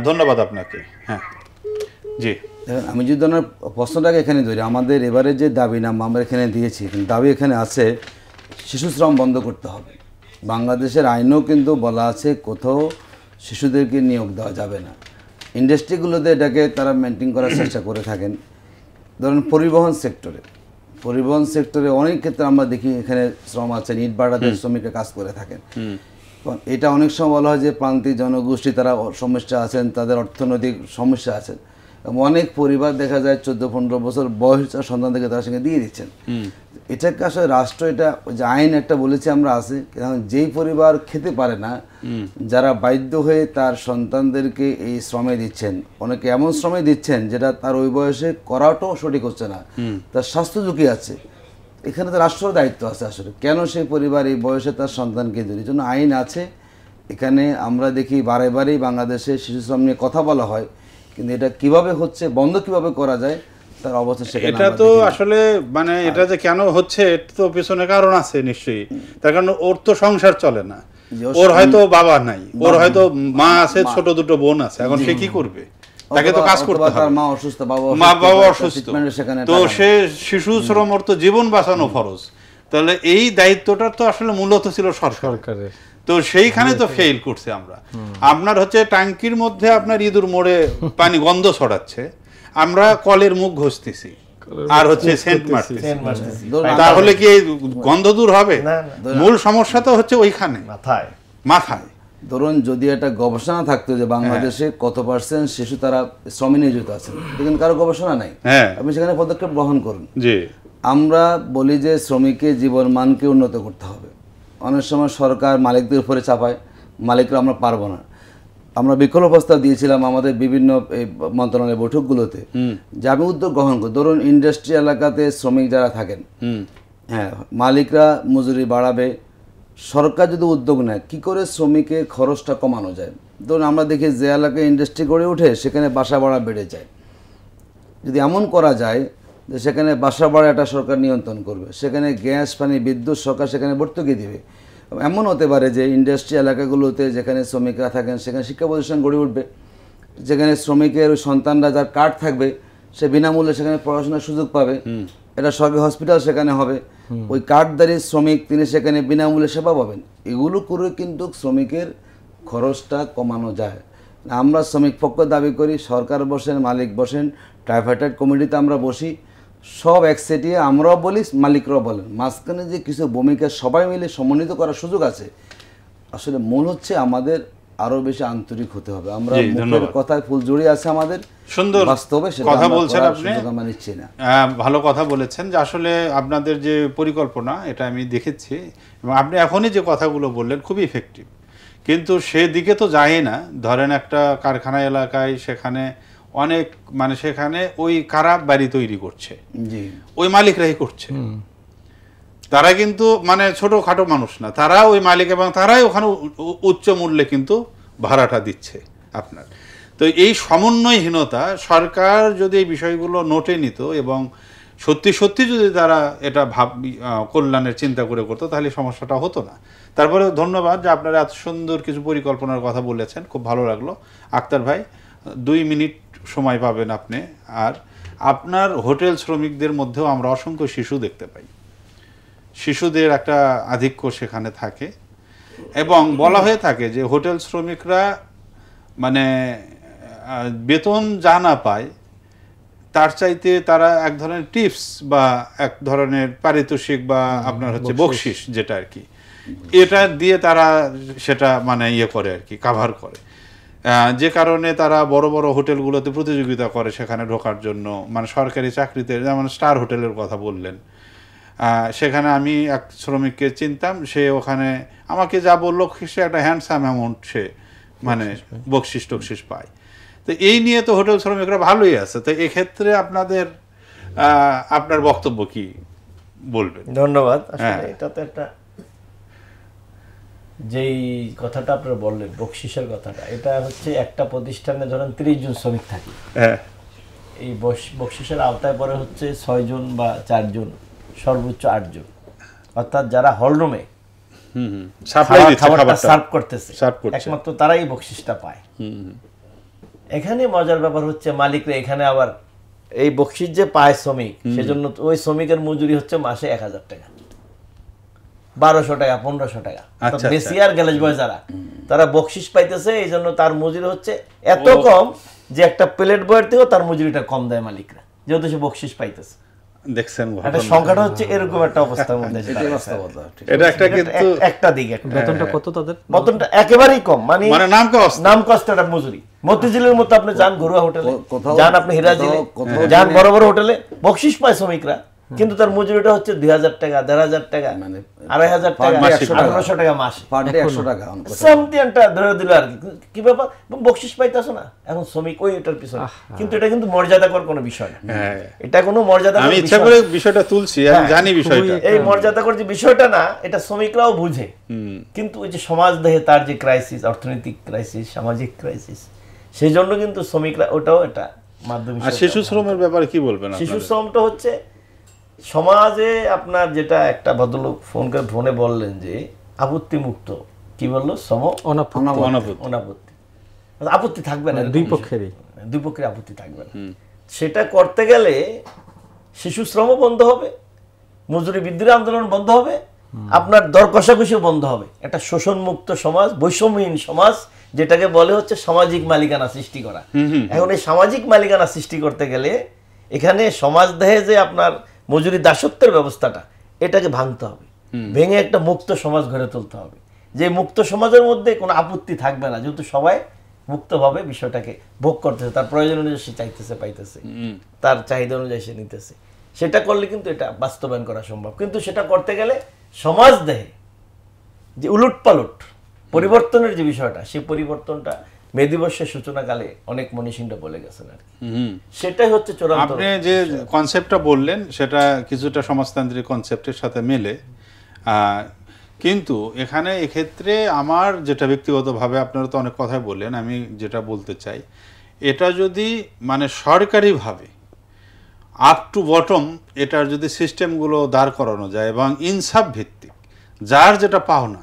ধন্যবাদ আপনাকে। হ্যাঁ জি, আমি যদি ওনার প্রশ্নটাকে এখানে ধরি, আমাদের এবারে যে দাবিনামা আমরা এখানে দিয়েছি, দাবি এখানে আছে শিশু শ্রম বন্ধ করতে হবে। বাংলাদেশের আইনেও কিন্তু বলা আছে কোথাও শিশুদেরকে নিয়োগ দেওয়া যাবে না। ইন্ডাস্ট্রিগুলোতে এটাকে তারা মেনটেন করার চেষ্টা করে থাকেন। ধরুন পরিবহন সেক্টরে অনেক ক্ষেত্রে আমরা দেখি এখানে শ্রম আছেন, ইট ভাটাতে শ্রমিকরা কাজ করে থাকেন। এটা অনেক সময় বলা হয় যে প্রান্তিক জনগোষ্ঠী তারা সমস্যা আছেন, তাদের অর্থনৈতিক সমস্যা আছে। অনেক পরিবার দেখা যায় 14-15 বছর বয়স সন্তান থেকে তার সঙ্গে দিয়ে দিচ্ছেন। এটাকে আসলে রাষ্ট্র, এটা যে আইন একটা বলেছি আমরা আছে, যেই পরিবার খেতে পারে না, যারা বাধ্য হয়ে তার সন্তানদেরকে এই শ্রমে দিচ্ছেন, অনেকে এমন শ্রমে দিচ্ছেন যেটা তার ওই বয়সে করাটাও সঠিক হচ্ছে না, তার স্বাস্থ্য ঝুঁকি আছে, এখানে তো রাষ্ট্রের দায়িত্ব আছে আসলে কেন সেই পরিবার এই বয়সে তার সন্তানকে দেয়। এই জন্য আইন আছে। এখানে আমরা দেখি বারেবারেই বাংলাদেশে শিশু শ্রম নিয়ে কথা বলা হয়, কিন্তু এটা কিভাবে হচ্ছে, বন্ধ কিভাবে করা যায় তার অবস্থা সেখানে এটা তো আসলে মানে এটা যে কেন হচ্ছে এর তো পিছনে কারণ আছে নিশ্চয়ই। তার কারণ ওর তো সংসার চলে না, ওর হয়তো বাবা নাই, ওর হয়তো মা আছে, ছোট দুটো বোন আছে, এখন সে কি করবে? তাকে তো কাজ করতে হবে, মা অসুস্থ, বাবা অসুস্থ, তো সে শিশু শ্রম, ওর তো জীবন বাঁচানো ফরজ। তাহলে এই দায়িত্বটা তো আসলে মূলত ছিল সরকারের, তো সেইখানে তো ফেল করছে আমরা। আপনার হচ্ছে ট্যাঙ্কির মধ্যে আপনার ইঁদুর মোড়ে পানি গন্ধ ছড়াচ্ছে, আমরা কলের মুখ ঘষতেছি আর হচ্ছে সেন্ট মারতেছি, তাহলে কি গন্ধ দূর হবে? মূল সমস্যা তো হচ্ছে ওইখানে মাথায়। ধরুন যদি একটা গবেষণা থাকতো যে বাংলাদেশে কত পার্সেন্ট শিশু তারা শ্রমে নিয়োজিত আছেন, দেখুন কারো গবেষণা নাই, আপনি সেখানে পদক্ষেপ গ্রহণ করুন। আমরা বলি যে শ্রমিকের জীবন মানকে উন্নত করতে হবে। অনেক সময় সরকার মালিকদের উপরে চাপায়, মালিকরা আমরা পারবো না। আমরা বিকল্প প্রস্তাব দিয়েছিলাম আমাদের বিভিন্ন মন্ত্রণালয়ের বৈঠকগুলোতে, যে আমি উদ্যোগ গ্রহণ করি। ধরুন ইন্ডাস্ট্রি এলাকাতে শ্রমিক যারা থাকেন, হ্যাঁ, মালিকরা মজুরি বাড়াবে, সরকার যদি উদ্যোগ নেয় কী করে শ্রমিকের খরচটা কমানো যায়। ধরুন আমরা দেখি যে এলাকায় ইন্ডাস্ট্রি গড়ে ওঠে সেখানে বাসা ভাড়া বেড়ে যায়। যদি এমন করা যায় যে সেখানে বাসা ভাড়া একটা সরকার নিয়ন্ত্রণ করবে, সেখানে গ্যাস পানি বিদ্যুৎ সরকার সেখানে ভর্তুকি দেবে, এমন হতে পারে যে ইন্ডাস্ট্রি এলাকাগুলোতে যেখানে শ্রমিকরা থাকেন সেখানে শিক্ষা প্রতিষ্ঠান গড়ে উঠবে, যেখানে শ্রমিকের সন্তানরা যার কার্ড থাকবে সে বিনামূল্যে সেখানে পড়াশোনার সুযোগ পাবে, এটা সরকারি হসপিটাল সেখানে হবে, ওই কার্ডধারী শ্রমিক তিনি সেখানে বিনামূল্যে সেবা পাবেন। এগুলো করে কিন্তু শ্রমিকের খরচটা কমানো যায়। আমরা শ্রমিক পক্ষ দাবি করি, সরকার বসেন, মালিক বসেন, ট্রাইপার্টাইট কমিটিতে আমরা বসি, সব একসেটিয়ে আমরাও বলি, মালিকরাও বলেন, মাঝখানে যে কিছু ভূমিকা সবাই মিলে সমন্বিত করার সুযোগ আছে। আসলে মূল হচ্ছে আমাদের আরো বেশি আন্তরিক হতে হবে। আমরা মুখের কথায় ফুল জড়িয়ে আছে আমাদের, সুন্দর বাস্তবে সেটা কথা বলছেন আপনি, আমরা নিচ্ছি না। ভালো কথা বলেছেন যে আসলে আপনাদের যে পরিকল্পনা এটা আমি দেখেছি, এবং আপনি এখনই যে কথাগুলো বললেন খুবই ইফেক্টিভ, কিন্তু সেদিকে তো যায় না। ধরেন একটা কারখানা এলাকায় সেখানে অনেক মানে সেখানে ওই খারাপ বাড়ি তৈরি করছে, ওই মালিকরাই করছে, তারা কিন্তু মানে ছোটখাটো মানুষ না, তারা ওই মালিক এবং তারাই ওখানে উচ্চ মূল্যে কিন্তু ভাড়াটা দিচ্ছে আপনার। তো এই সমন্বয়হীনতা, সরকার যদি এই বিষয়গুলো নোটে নিত এবং সত্যি সত্যি যদি তারা এটা কল্যাণের চিন্তা করে করতো তাহলে সমস্যাটা হতো না। তারপরে ধন্যবাদ যে আপনারা এত সুন্দর কিছু পরিকল্পনার কথা বলেছেন, খুব ভালো লাগলো। আক্তার ভাই 2 মিনিট সময় পাবেন আপনি। আর আপনার হোটেল শ্রমিকদের মধ্যেও আমরা অসংখ্য শিশু দেখতে পাই, শিশুদের একটা আধিক্য সেখানে থাকে, এবং বলা হয়ে থাকে যে হোটেল শ্রমিকরা মানে বেতন যা না পায় তার চাইতে তারা এক ধরনের টিপস বা এক ধরনের পারিতোষিক বা আপনার হচ্ছে বকশিস যেটা আর কি, এটা দিয়ে তারা সেটা মানে ইয়ে করে আর কি, কাভার করে, যে কারণে তারা বড় বড় হোটেলগুলোতে প্রতিযোগিতা করে সেখানে ঢোকার জন্য। মানে সরকারি চাকরিতে যেমন স্টার হোটেলের কথা বললেন, সেখানে আমি এক শ্রমিককে চিনতাম, সে ওখানে আমাকে যা বললো সে একটা হ্যান্ডসাম অ্যামাউন্ট সে মানে বকশিস টকশিস পায়। তো এই নিয়ে তো হোটেল শ্রমিকরা ভালোই আছে। তো এক্ষেত্রে আপনার বক্তব্য কি বলবেন? ধন্যবাদ। আসলে এটা তো একটা যেই কথাটা আপনারা বললেন বকশিসের কথাটা, এটা হচ্ছে একটা প্রতিষ্ঠানে ধরেন 30 জন শ্রমিক থাকে, এই বকশিসের আওতায় পরে হচ্ছে 6 জন বা 4 জন, সর্বোচ্চ 8 জন, অর্থাৎ যারা হলরুমে খাবারটা সার্ভ করতেছে একমাত্র তারাই বকশিসটা পায়। এখানে মজার ব্যাপার হচ্ছে মালিকরা এখানে আবার এই বকশিস যে পায় শ্রমিক, সেজন্য ওই শ্রমিকের মজুরি হচ্ছে মাসে 1000 টাকা, 1200 টাকা, 1500 টাকা। বেশি আর গ্যালেজ বয় যারা তারা বকশিস পাইতেছে, এই জন্য তার মজুরি হচ্ছে এত কম যে একটা প্লেট বয়ের থেকেও তার মজুরিটা কম দেয় মালিকরা, যেহেতু সে বকশিস পাইতেছে। দেখছেন সংখ্যাটা হচ্ছে এরকম একটা অবস্থার মধ্যে, এটা একটা কিন্তু একটা দিক। বেতনটা কত তাদের? বেতনটা একেবারেই কম, মানে নাম কষ্ট একটা মজুরি। মতিঝিলের মতো আপনি যান ঘরোয়া হোটেলে, যান আপনি হিরাজিলে, যান বড় বড় হোটেলে, বকশিস পায় শ্রমিকরা, কিন্তু তার মজুরিটা হচ্ছে 2000 টাকা, 1500 টাকা, 2500 টাকা, 1800 টাকা মাসে, পার ডে 100 টাকা সামথিংটা ধরে দিল আর কি ব্যাপার, বকশিস পাইতাছো না এখন শ্রমিক ওই এটার পিছনে। কিন্তু এটা কিন্তু মর্যাদাকর কোনো বিষয় না, এটা কোনো মর্যাদা, আমি ইচ্ছা করে বিষয়টা তুলছি, আমি জানি বিষয়টা এই মর্যাদাকর যে বিষয়টা না, এটা শ্রমিকরাও বুঝে। কিন্তু ওই যে সমাজ দেহে তার যে ক্রাইসিস, অর্থনৈতিক ক্রাইসিস, সামাজিক ক্রাইসিস, সেই জন্য কিন্তু শ্রমিকরা ওটাও এটা মাধ্যমিক। আর শিশু শ্রমের ব্যাপারে কি বলবেন? শিশু শ্রমটা হচ্ছে সমাজে আপনার যেটা একটা ভদ্রলোক ফোনে বললেন যে আপত্তি মুক্ত, কি বললো, আপত্তি থাকবে না, দুই পক্ষের আপত্তি থাকবে না। সেটা করতে গেলে শিশু শ্রম বন্ধ হবে, মজুরি বৃদ্ধির আন্দোলন বন্ধ হবে, আপনার দর কষাকষিও বন্ধ হবে। একটা শোষণ মুক্ত সমাজ, বৈষম্যহীন সমাজ, যেটাকে বলে হচ্ছে সামাজিক মালিকানা সৃষ্টি করা। এখন এই সামাজিক মালিকানা সৃষ্টি করতে গেলে এখানে সমাজ দেহে যে আপনার মজুরি দাসত্বের ব্যবস্থাটা, এটাকে ভাঙতে হবে, ভেঙে একটা মুক্ত সমাজ গড়ে তুলতে হবে, যে মুক্ত সমাজের মধ্যে কোনো আপত্তি থাকবে না, যেহেতু সবাই মুক্তভাবে বিষয়টাকে ভোগ করতেছে, তার প্রয়োজন অনুযায়ী সে চাইতেছে, পাইতেছে, তার চাহিদা অনুযায়ী সে নিতেছে। সেটা করলে কিন্তু এটা বাস্তবায়ন করা সম্ভব। কিন্তু সেটা করতে গেলে সমাজ দেহে যে উলটপালট পরিবর্তনের যে বিষয়টা, সেই পরিবর্তনটা মে দিবসের সূচনাকালে অনেক মনীষীরা বলে গেছেন আর কি, সেটাই হচ্ছে চূড়ান্ত। আপনি যে কনসেপ্টটা বললেন সেটা কিছুটা সমাজতান্ত্রিক কনসেপ্টের সাথে মেলে, কিন্তু এখানে এক্ষেত্রে আমার যেটা ব্যক্তিগতভাবে, আপনারা তো অনেক কথাই বললেন, আমি যেটা বলতে চাই, এটা যদি মানে সরকারিভাবে আপ টু বটম এটার যদি সিস্টেমগুলো দাঁড় করানো যায় এবং ইনসাফ ভিত্তিক, যার যেটা পাওনা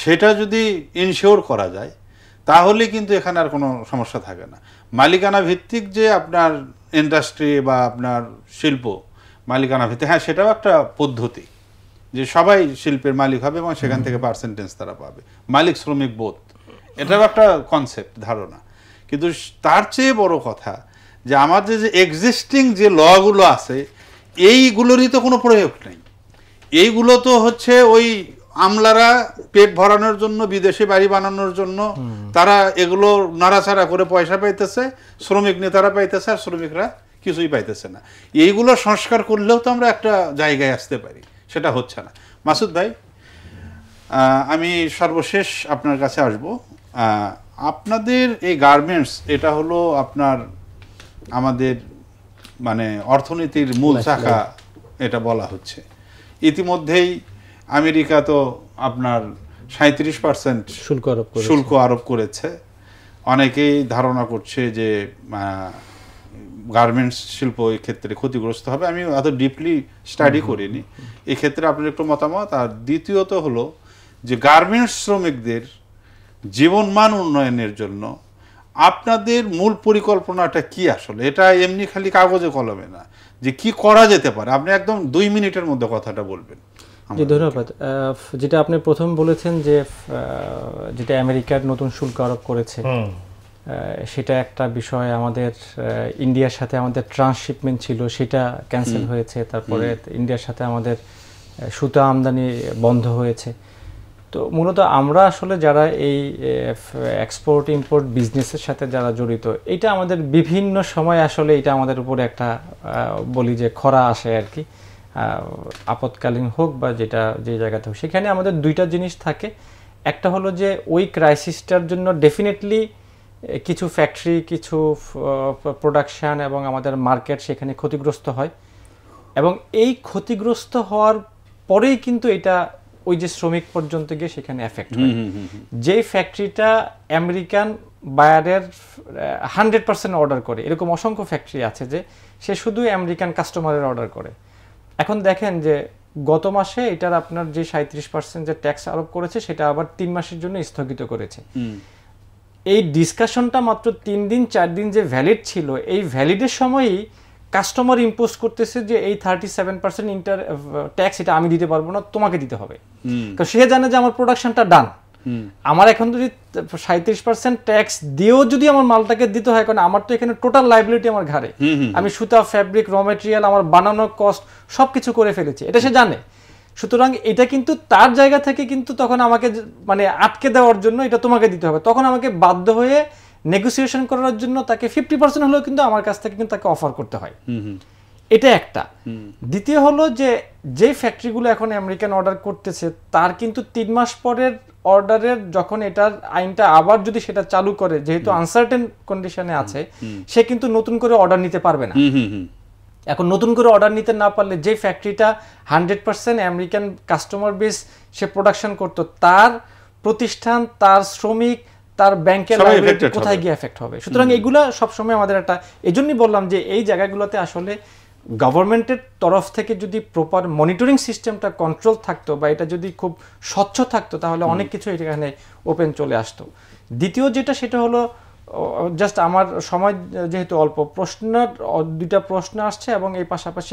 সেটা যদি ইনশিওর করা যায় তাহলে কিন্তু এখানে আর কোনো সমস্যা থাকে না। মালিকানা ভিত্তিক যে আপনার ইন্ডাস্ট্রি বা আপনার শিল্প মালিকানা ভিত্তিক, হ্যাঁ সেটাও একটা পদ্ধতি যে সবাই শিল্পের মালিক হবে এবং সেখান থেকে পার্সেন্টেজ তারা পাবে, মালিক শ্রমিক বোধ, এটাও একটা কনসেপ্ট, ধারণা। কিন্তু তার চেয়ে বড় কথা যে আমাদের যে এক্সিস্টিং যে লগুলো আছে এইগুলোরই তো কোনো প্রয়োগ নেই। এইগুলো তো হচ্ছে ওই আমলারা পেট ভরানোর জন্য, বিদেশে বাড়ি বানানোর জন্য তারা এগুলো নাড়াচাড়া করে পয়সা পাইতেছে, শ্রমিক নেতারা পাইতেছে আর শ্রমিকরা কিছুই পাইতেছে না। এইগুলো সংস্কার করলেও তো আমরা একটা জায়গায় আসতে পারি, সেটা হচ্ছে না। মাসুদ ভাই, আমি সর্বশেষ আপনার কাছে আসব। আপনাদের এই গার্মেন্টস এটা হলো আপনার আমাদের মানে অর্থনীতির মূল শাখা এটা বলা হচ্ছে। ইতিমধ্যেই আমেরিকা তো আপনার 37% শুল্ক আরোপ করেছে। অনেকেই ধারণা করছে যে গার্মেন্টস শিল্প এই ক্ষেত্রে ক্ষতিগ্রস্ত হবে। আমি এত ডিপলি স্টাডি করিনি, এই ক্ষেত্রে আপনার একটু মতামত। আর দ্বিতীয়ত হলো যে গার্মেন্টস শ্রমিকদের জীবনমান উন্নয়নের জন্য আপনাদের মূল পরিকল্পনাটা কি আসলে? এটা এমনি খালি কাগজে কলমে না, যে কি করা যেতে পারে, আপনি একদম 2 মিনিটের মধ্যে কথাটা বলবেন। জি ধন্যবাদ। যেটা আপনি প্রথম বলেছেন যে যেটা আমেরিকার নতুন শুল্ক আরোপ করেছে, সেটা একটা বিষয়। আমাদের ইন্ডিয়ার সাথে আমাদের ট্রান্সশিপমেন্ট ছিল, সেটা ক্যান্সেল হয়েছে। তারপরে ইন্ডিয়ার সাথে আমাদের সুতা আমদানি বন্ধ হয়েছে। তো মূলত আমরা আসলে যারা এই এক্সপোর্ট ইম্পোর্ট বিজনেসের সাথে যারা জড়িত, এটা আমাদের বিভিন্ন সময় আসলে এটা আমাদের উপরে একটা বলি যে খরা আসে আর কি, আপৎকালীন হোক বা যেটা যে জায়গাতে হোক, সেখানে আমাদের দুইটা জিনিস থাকে। একটা হলো যে ওই ক্রাইসিসটার জন্য ডেফিনেটলি কিছু ফ্যাক্টরি, কিছু প্রোডাকশান এবং আমাদের মার্কেট সেখানে ক্ষতিগ্রস্ত হয়, এবং এই ক্ষতিগ্রস্ত হওয়ার পরেই কিন্তু এটা ওই যে শ্রমিক পর্যন্ত গিয়ে সেখানে এফেক্ট হয়। যে ফ্যাক্টরিটা আমেরিকান বায়ারের 100% অর্ডার করে, এরকম অসংখ্য ফ্যাক্টরি আছে যে সে শুধু আমেরিকান কাস্টমারের অর্ডার করে। এখন দেখেন যে গত মাসে এটার আপনার যে 37% যে ট্যাক্স আরোপ করেছে, সেটা আবার 3 মাসের জন্য স্থগিত করেছে। এই ডিসকাশনটা মাত্র 3 দিন 4 দিন যে ভ্যালিড ছিল, এই ভ্যালিডের সময়ই কাস্টমার ইম্পোজ করতেছে যে এই 37% ট্যাক্স এটা আমি দিতে পারবো না, তোমাকে দিতে হবে। কারণ সে জানে যে আমার প্রোডাকশনটা ডান, আমার এখন যদি 37% ট্যাক্স দিয়েও যদি আমার মালটাকে দিতে হয়, কারণ আমার তো এখানে টোটাল লাইবিলিটি আমার ঘাড়ে, আমি সুতা, ফ্যাব্রিক, র মেটেরিয়াল, আমার বানানোর কস্ট সবকিছু করে ফেলেছি, এটা সে জানে। সুতরাং এটা কিন্তু তার জায়গা থেকে কিন্তু তখন আমাকে মানে আটকে দেওয়ার জন্য এটা তোমাকে দিতে হবে, তখন আমাকে বাধ্য হয়ে নেগোসিয়েশন করার জন্য তাকে 50% হলেও কিন্তু আমার কাছ থেকে কিন্তু তাকে অফার করতে হয়। এটা একটা। দ্বিতীয় হলো যে ফ্যাক্টরিগুলো এখন আমেরিকান অর্ডার করতেছে, তার কিন্তু 3 মাস পরের অর্ডারের যখন এটার আইনটা আবার যদি সেটা চালু করে, যেহেতু আনসার্টেন কন্ডিশনে আছে, সে কিন্তু নতুন করে অর্ডার নিতে পারবে না। এখন নতুন করে অর্ডার নিতে না পারলে যে ফ্যাক্টরিটা 100% আমেরিকান কাস্টমার বেস সে প্রোডাকশন করতো, তার প্রতিষ্ঠান, তার শ্রমিক, তার ব্যাংকের লাইবিলিটি কোথায় গিয়ে এফেক্ট হবে। সুতরাং এগুলা সবসময় আমাদের একটা, এই জন্যই বললাম যে এই জায়গাগুলোতে আসলে গভর্নমেন্টের তরফ থেকে যদি প্রপার মনিটরিং সিস্টেমটা কন্ট্রোল থাকতো বা এটা যদি খুব স্বচ্ছ থাকতো, তাহলে অনেক কিছু এখানে ওপেন চলে আসতো। দ্বিতীয় যেটা, সেটা হলো জাস্ট আমার সময় যেহেতু অল্প, দুইটা প্রশ্ন আসছে এবং এই পাশাপাশি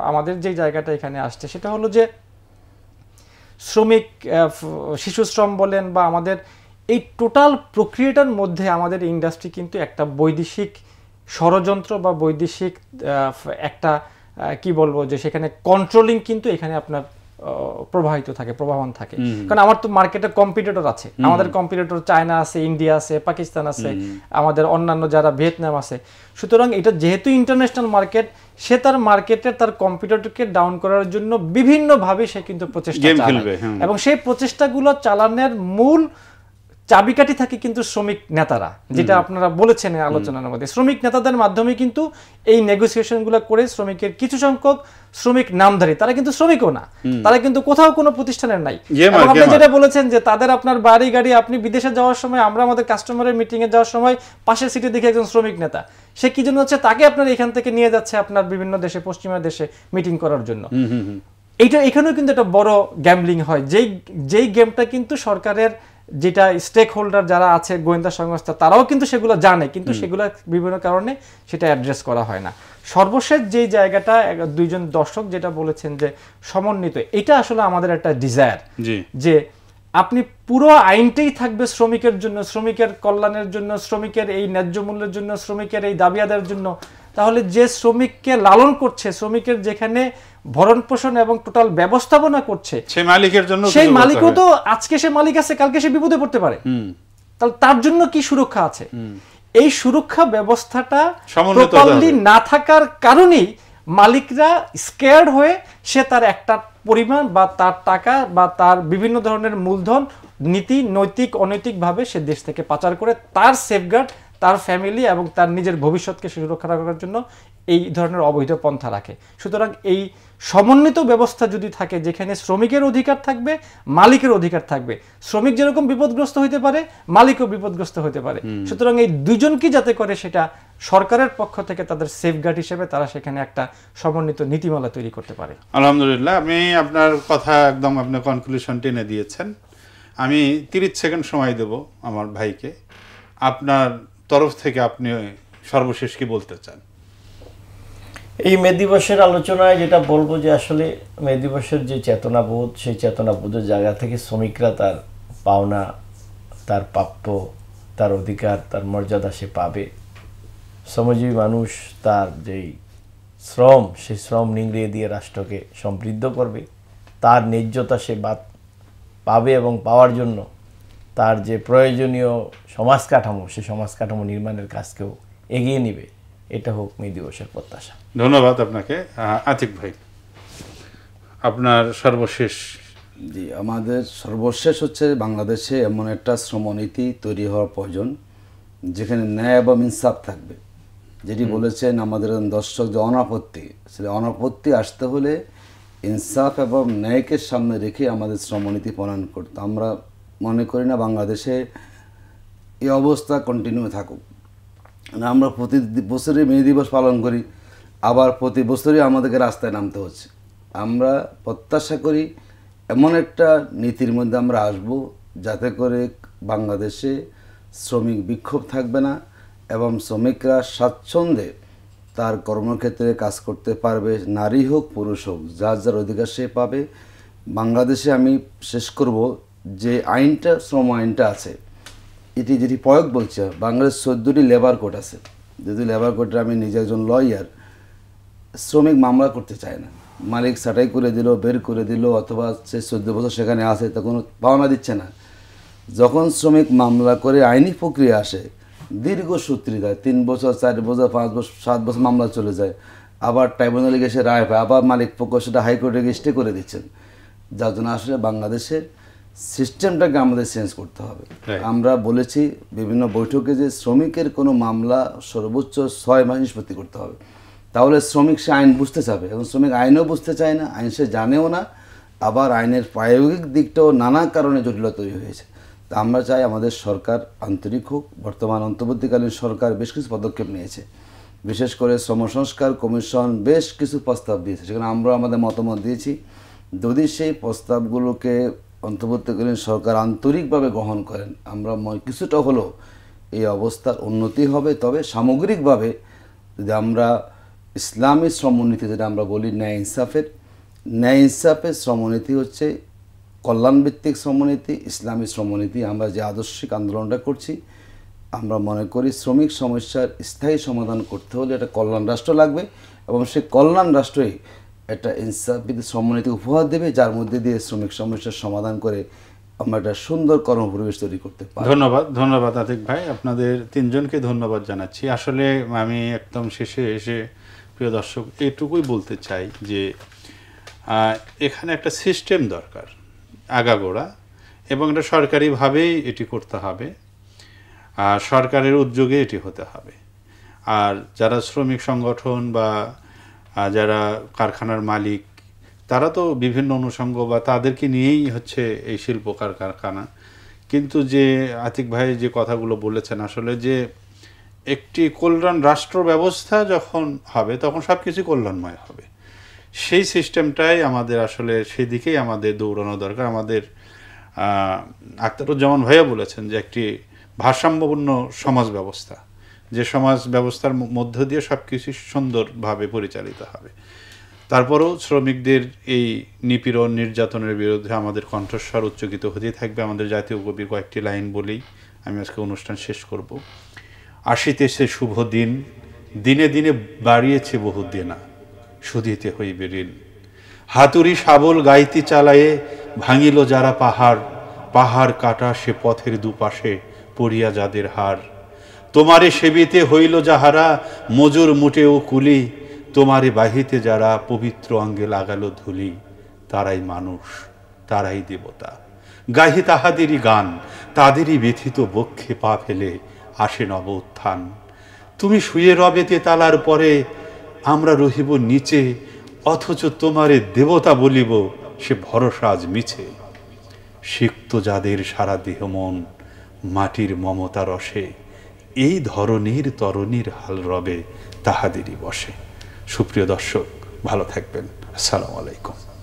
আমাদের যে জায়গাটা এখানে আসছে সেটা হলো যে শ্রমিক, শিশু শ্রম বলেন বা আমাদের এই টোটাল প্রক্রিয়াটার মধ্যে আমাদের ইন্ডাস্ট্রি কিন্তু একটা বৈদেশিক ষড়যন্ত্র বা বৈদেশিক একটা কি বলবো যে সেখানে কন্ট্রোলিং কিন্তু এখানে আপনার প্রবাহিত থাকে, প্রবাহমান থাকে। কারণ আমার তো মার্কেটে কম্পিটিটর আছে, আমাদের কম্পিটিটর চায়না আছে, ইন্ডিয়া আছে, পাকিস্তান আছে, আমাদের অন্যান্য যারা ভিয়েতনাম আছে। সুতরাং এটা যেহেতু ইন্টারন্যাশনাল মার্কেট, সে তার মার্কেটে তার কম্পিটিটরকে ডাউন করার জন্য বিভিন্নভাবে সে কিন্তু প্রচেষ্টা চালায়, এবং সেই প্রচেষ্টাগুলো চালানোর মূল চাবিকাঠি থাকে কিন্তু শ্রমিক নেতারা, যেটা আপনারা বলেছেন আলোচনার মধ্যে। শ্রমিক নেতাদের মাধ্যমে কিন্তু এই নেগোসিয়েশনগুলো করে শ্রমিকের কিছু সংখ্যক শ্রমিক নামধারী, তারা কিন্তু শ্রমিকও না, তারা কিন্তু কোথাও কোনো প্রতিষ্ঠানের নাই। এবং আপনি যেটা বলেছেন যে তাদের আপনার বাড়ি গাড়ি, আপনি বিদেশে যাওয়ার সময়, আমরা আমাদের কাস্টমারের মিটিংয়ে যাওয়ার সময় পাশের সিটে দেখি একজন শ্রমিক নেতা, সে কি জন্য হচ্ছে, তাকে আপনার এখান থেকে নিয়ে যাচ্ছে আপনার বিভিন্ন দেশে, পশ্চিমা দেশে মিটিং করার জন্য। এখানেও কিন্তু একটা বড় গ্যাম্বলিং হয়, যেই গেমটা কিন্তু সরকারের যেটা স্টেক হোল্ডার যারা আছে গোয়েন্দা সংস্থা তারাও কিন্তু সেগুলো জানে, কিন্তু সেগুলো বিভিন্ন কারণে সেটা অ্যাড্রেস করা হয় না। সর্বশেষ যে জায়গাটা দুইজন দর্শক যেটা বলেছেন যে সমন্বিত, এটা আসলে আমাদের একটা ডিজায়ার যে আপনি পুরো আইনটাই থাকবে শ্রমিকের জন্য, শ্রমিকের কল্যাণের জন্য, শ্রমিকের এই ন্যায্য মূল্যের জন্য, শ্রমিকের এই দাবি আদায়ের জন্য। তাহলে যে শ্রমিককে লালন করছে, শ্রমিকের যেখানে ভরণ পোষণ এবং টোটাল ব্যবস্থাপনা করছে সেই মালিকের জন্য, সেই মালিকও তো আজকে সে মালিক আছে, কালকে সে বিপদে পড়তে পারে, তাহলে তার জন্য কি সুরক্ষা আছে? এই সুরক্ষা ব্যবস্থাটা প্রপারলি না থাকার কারণেই মালিকরা স্কেয়ার্ড হয়ে সে তার একটা পরিমাণ বা তার টাকা বা তার বিভিন্ন ধরনের মূলধন নীতি নৈতিক অনৈতিকভাবে সে দেশ থেকে পাচার করে তার সেফগার্ড, তার ফ্যামিলি এবং তার নিজের ভবিষ্যৎকে সুরক্ষা রাখার জন্য এই ধরনের অবৈধ পন্থা রাখে। সুতরাং এই সমন্বিত ব্যবস্থা যদি থাকে, যেখানে শ্রমিকের অধিকার থাকবে, মালিকের অধিকার থাকবে, শ্রমিক যেরকম বিপদগ্রস্ত হতে পারে, মালিকও বিপদগ্রস্ত হতে পারে। সুতরাং এই দুজনকে যাতে করে সেটা সরকারের পক্ষ থেকে তাদের সেফগার্ড হিসেবে তারা সেখানে একটা সমন্বিত নীতিমালা তৈরি করতে পারে। আলহামদুলিল্লাহ, আমি আপনার কথা একদম আপনি কনক্লুশন টেনে দিয়েছেন। আমি 30 সেকেন্ড সময় দেব আমার ভাইকে, আপনার তরফ থেকে আপনি সর্বশেষ কি বলতে চান? এই মে দিবসের আলোচনায় যেটা বলবো যে আসলে মে দিবসের যে চেতনাবোধ, সেই চেতনাবোধের জায়গা থেকে শ্রমিকরা তার পাওনা, তার প্রাপ্য, তার অধিকার, তার মর্যাদা সে পাবে। শ্রমজীবী মানুষ তার যেই শ্রম, সেই শ্রম নিংড়িয়ে দিয়ে রাষ্ট্রকে সমৃদ্ধ করবে, তার ন্যায্যতা সে পাবে এবং পাওয়ার জন্য তার যে প্রয়োজনীয় সমাজ কাঠামো, সেই সমাজ কাঠামো নির্মাণের কাজকেও এগিয়ে নেবে। এটা হোক মে দিবসের প্রত্যাশা। ধন্যবাদ আপনাকে। আতিক ভাই, আপনার সর্বশেষ। জি, আমাদের সর্বশেষ হচ্ছে বাংলাদেশে এমন একটা শ্রমনীতি তৈরি হওয়ার প্রয়োজন যেখানে ন্যায় এবং ইনসাফ থাকবে। যেটি বলেছেন আমাদের দর্শক যে অনাপত্তি, সেটা অনাপত্তি আসতে হলে ইনসাফ এবং ন্যায়কে সামনে রেখে আমাদের শ্রমনীতি প্রণয়ন করতে। আমরা মনে করি না বাংলাদেশে এই অবস্থা কন্টিনিউ থাকুক। আমরা প্রতি বছরই মে দিবস পালন করি, আবার প্রতি বছরই আমাদেরকে রাস্তায় নামতে হচ্ছে। আমরা প্রত্যাশা করি এমন একটা নীতির মধ্যে আমরা আসব যাতে করে বাংলাদেশে শ্রমিক বিক্ষোভ থাকবে না এবং শ্রমিকরা স্বাচ্ছন্দ্যে তার কর্মক্ষেত্রে কাজ করতে পারবে, নারী হোক পুরুষ হোক, যার যার অধিকার সে পাবে। বাংলাদেশে আমি শেষ করব যে আইনটা, শ্রম আইনটা আছে, এটি যেটি প্রয়োগ বলছে, বাংলাদেশ 14টি লেবার কোড আছে। যদি লেবার কোডে আমি নিজে একজন লয়ার, শ্রমিক মামলা করতে চায় না, মালিক ছাঁটাই করে দিল, বের করে দিল, অথবা সে 14 বছর সেখানে আসে তা কোনো পাওনা দিচ্ছে না। যখন শ্রমিক মামলা করে আইনি প্রক্রিয়া আসে, দীর্ঘ সূত্রে যায়, 3 বছর 4 বছর 5 বছর 7 বছর মামলা চলে যায়, আবার ট্রাইব্যুনালে গিয়ে সে রায় পায়, আবার মালিক পক্ষ সেটা হাইকোর্টে গিয়ে স্টে করে দিচ্ছেন। যার জন্য আসলে বাংলাদেশের সিস্টেমটাকে আমাদের চেঞ্জ করতে হবে। আমরা বলেছি বিভিন্ন বৈঠকে যে শ্রমিকের কোনো মামলা সর্বোচ্চ 6 মাস নিষ্পত্তি করতে হবে, তাহলে শ্রমিক সে আইন বুঝতে চাবে। এবং শ্রমিক আইনও বুঝতে চায় না, আইন সে জানেও না, আবার আইনের প্রায়োগিক দিকটাও নানা কারণে জটিলতা তৈরি হয়েছে। তা আমরা চাই আমাদের সরকার আন্তরিক হোক। বর্তমান অন্তর্বর্তীকালীন সরকার বেশ কিছু পদক্ষেপ নিয়েছে, বিশেষ করে শ্রম সংস্কার কমিশন বেশ কিছু প্রস্তাব দিয়েছে, সেখানে আমরা আমাদের মতামত দিয়েছি। যদি সেই প্রস্তাবগুলোকে অন্তর্বর্তীকালীন সরকার আন্তরিকভাবে গ্রহণ করেন, আমরা কিছুটা হলেও এই অবস্থার উন্নতি হবে। তবে সামগ্রিকভাবে যদি আমরা ইসলামী শ্রমনীতি, যেটা আমরা বলি ন্যায় ইনসাফের শ্রমনীতি হচ্ছে কল্যাণভিত্তিক শ্রমনীতি, ইসলামী শ্রমনীতি। আমরা যে আদর্শিক আন্দোলনটা করছি, আমরা মনে করি শ্রমিক সমস্যার স্থায়ী সমাধান করতে হলে একটা কল্যাণ রাষ্ট্র লাগবে, এবং সেই কল্যাণ রাষ্ট্রই একটা ইনসাফভিত্তিক শ্রমনীতি উপহার দেবে, যার মধ্যে দিয়ে শ্রমিক সমস্যার সমাধান করে আমরা একটা সুন্দর কর্মপরিবেশ তৈরি করতে পারি। ধন্যবাদ আতিক ভাই, আপনাদের তিনজনকে ধন্যবাদ জানাচ্ছি। আসলে আমি একদম শেষে এসে প্রিয় দর্শক এইটুকুই বলতে চাই যে এখানে একটা সিস্টেম দরকার আগাগোড়া, এবং এটা সরকারিভাবেই এটি করতে হবে, আর সরকারের উদ্যোগে এটি হতে হবে। আর যারা শ্রমিক সংগঠন বা যারা কারখানার মালিক, তারা তো বিভিন্ন অনুষঙ্গ বা তাদেরকে নিয়েই হচ্ছে এই শিল্প কারখানা। কিন্তু যে আতিক ভাই যে কথাগুলো বলেছেন, আসলে যে একটি কল্যাণ রাষ্ট্র ব্যবস্থা যখন হবে তখন সব কিছু কল্যাণময় হবে। সেই সিস্টেমটাই আমাদের আসলে সেই দিকেই আমাদের দৌড়ানো দরকার। আমাদের আখতারুজ্জামান ভাইয়া বলেছেন যে একটি ভারসাম্যপূর্ণ সমাজ ব্যবস্থা, যে সমাজ ব্যবস্থার মধ্য দিয়ে সব কিছু সুন্দরভাবে পরিচালিত হবে। তারপরেও শ্রমিকদের এই নিপীড়ন নির্যাতনের বিরুদ্ধে আমাদের কণ্ঠস্বর উচ্চকিত হতেই থাকবে। আমাদের জাতীয় কবির কয়েকটি লাইন বলেই আমি আজকে অনুষ্ঠান শেষ করব। আসিতেছে শুভ দিন, দিনে দিনে বাড়িয়েছে বহু দেনা, শুধিতে হইবে ঋণ। হাতুড়ি শাবল গাইতি চালায়ে ভাঙিল যারা পাহাড়, পাহাড় কাটা সে পথের দুপাশে পড়িয়া যাদের হার। তোমারে সেবিতে হইল যাহারা মজুর মুটেও কুলি, তোমারে বাহিতে যারা পবিত্র অঙ্গে লাগালো ধুলি, তারাই মানুষ, তারাই দেবতা। গাহি তাহাদেরই গান, তাদেরই ব্যথিত বক্ষে পা ফেলে আসে নব উত্থান। তুমি শুয়ে রবে তেতালার পরে, আমরা রহিব নিচে, অথচ তোমারে দেবতা বলিব, সে ভরসা আজ মিছে। সিক্ত যাদের সারা দেহ মন মাটির মমতা রসে, এই ধরনের তরণীর হাল রবে তাহাদেরই বসে। সুপ্রিয় দর্শক, ভালো থাকবেন। আসসালামু আলাইকুম।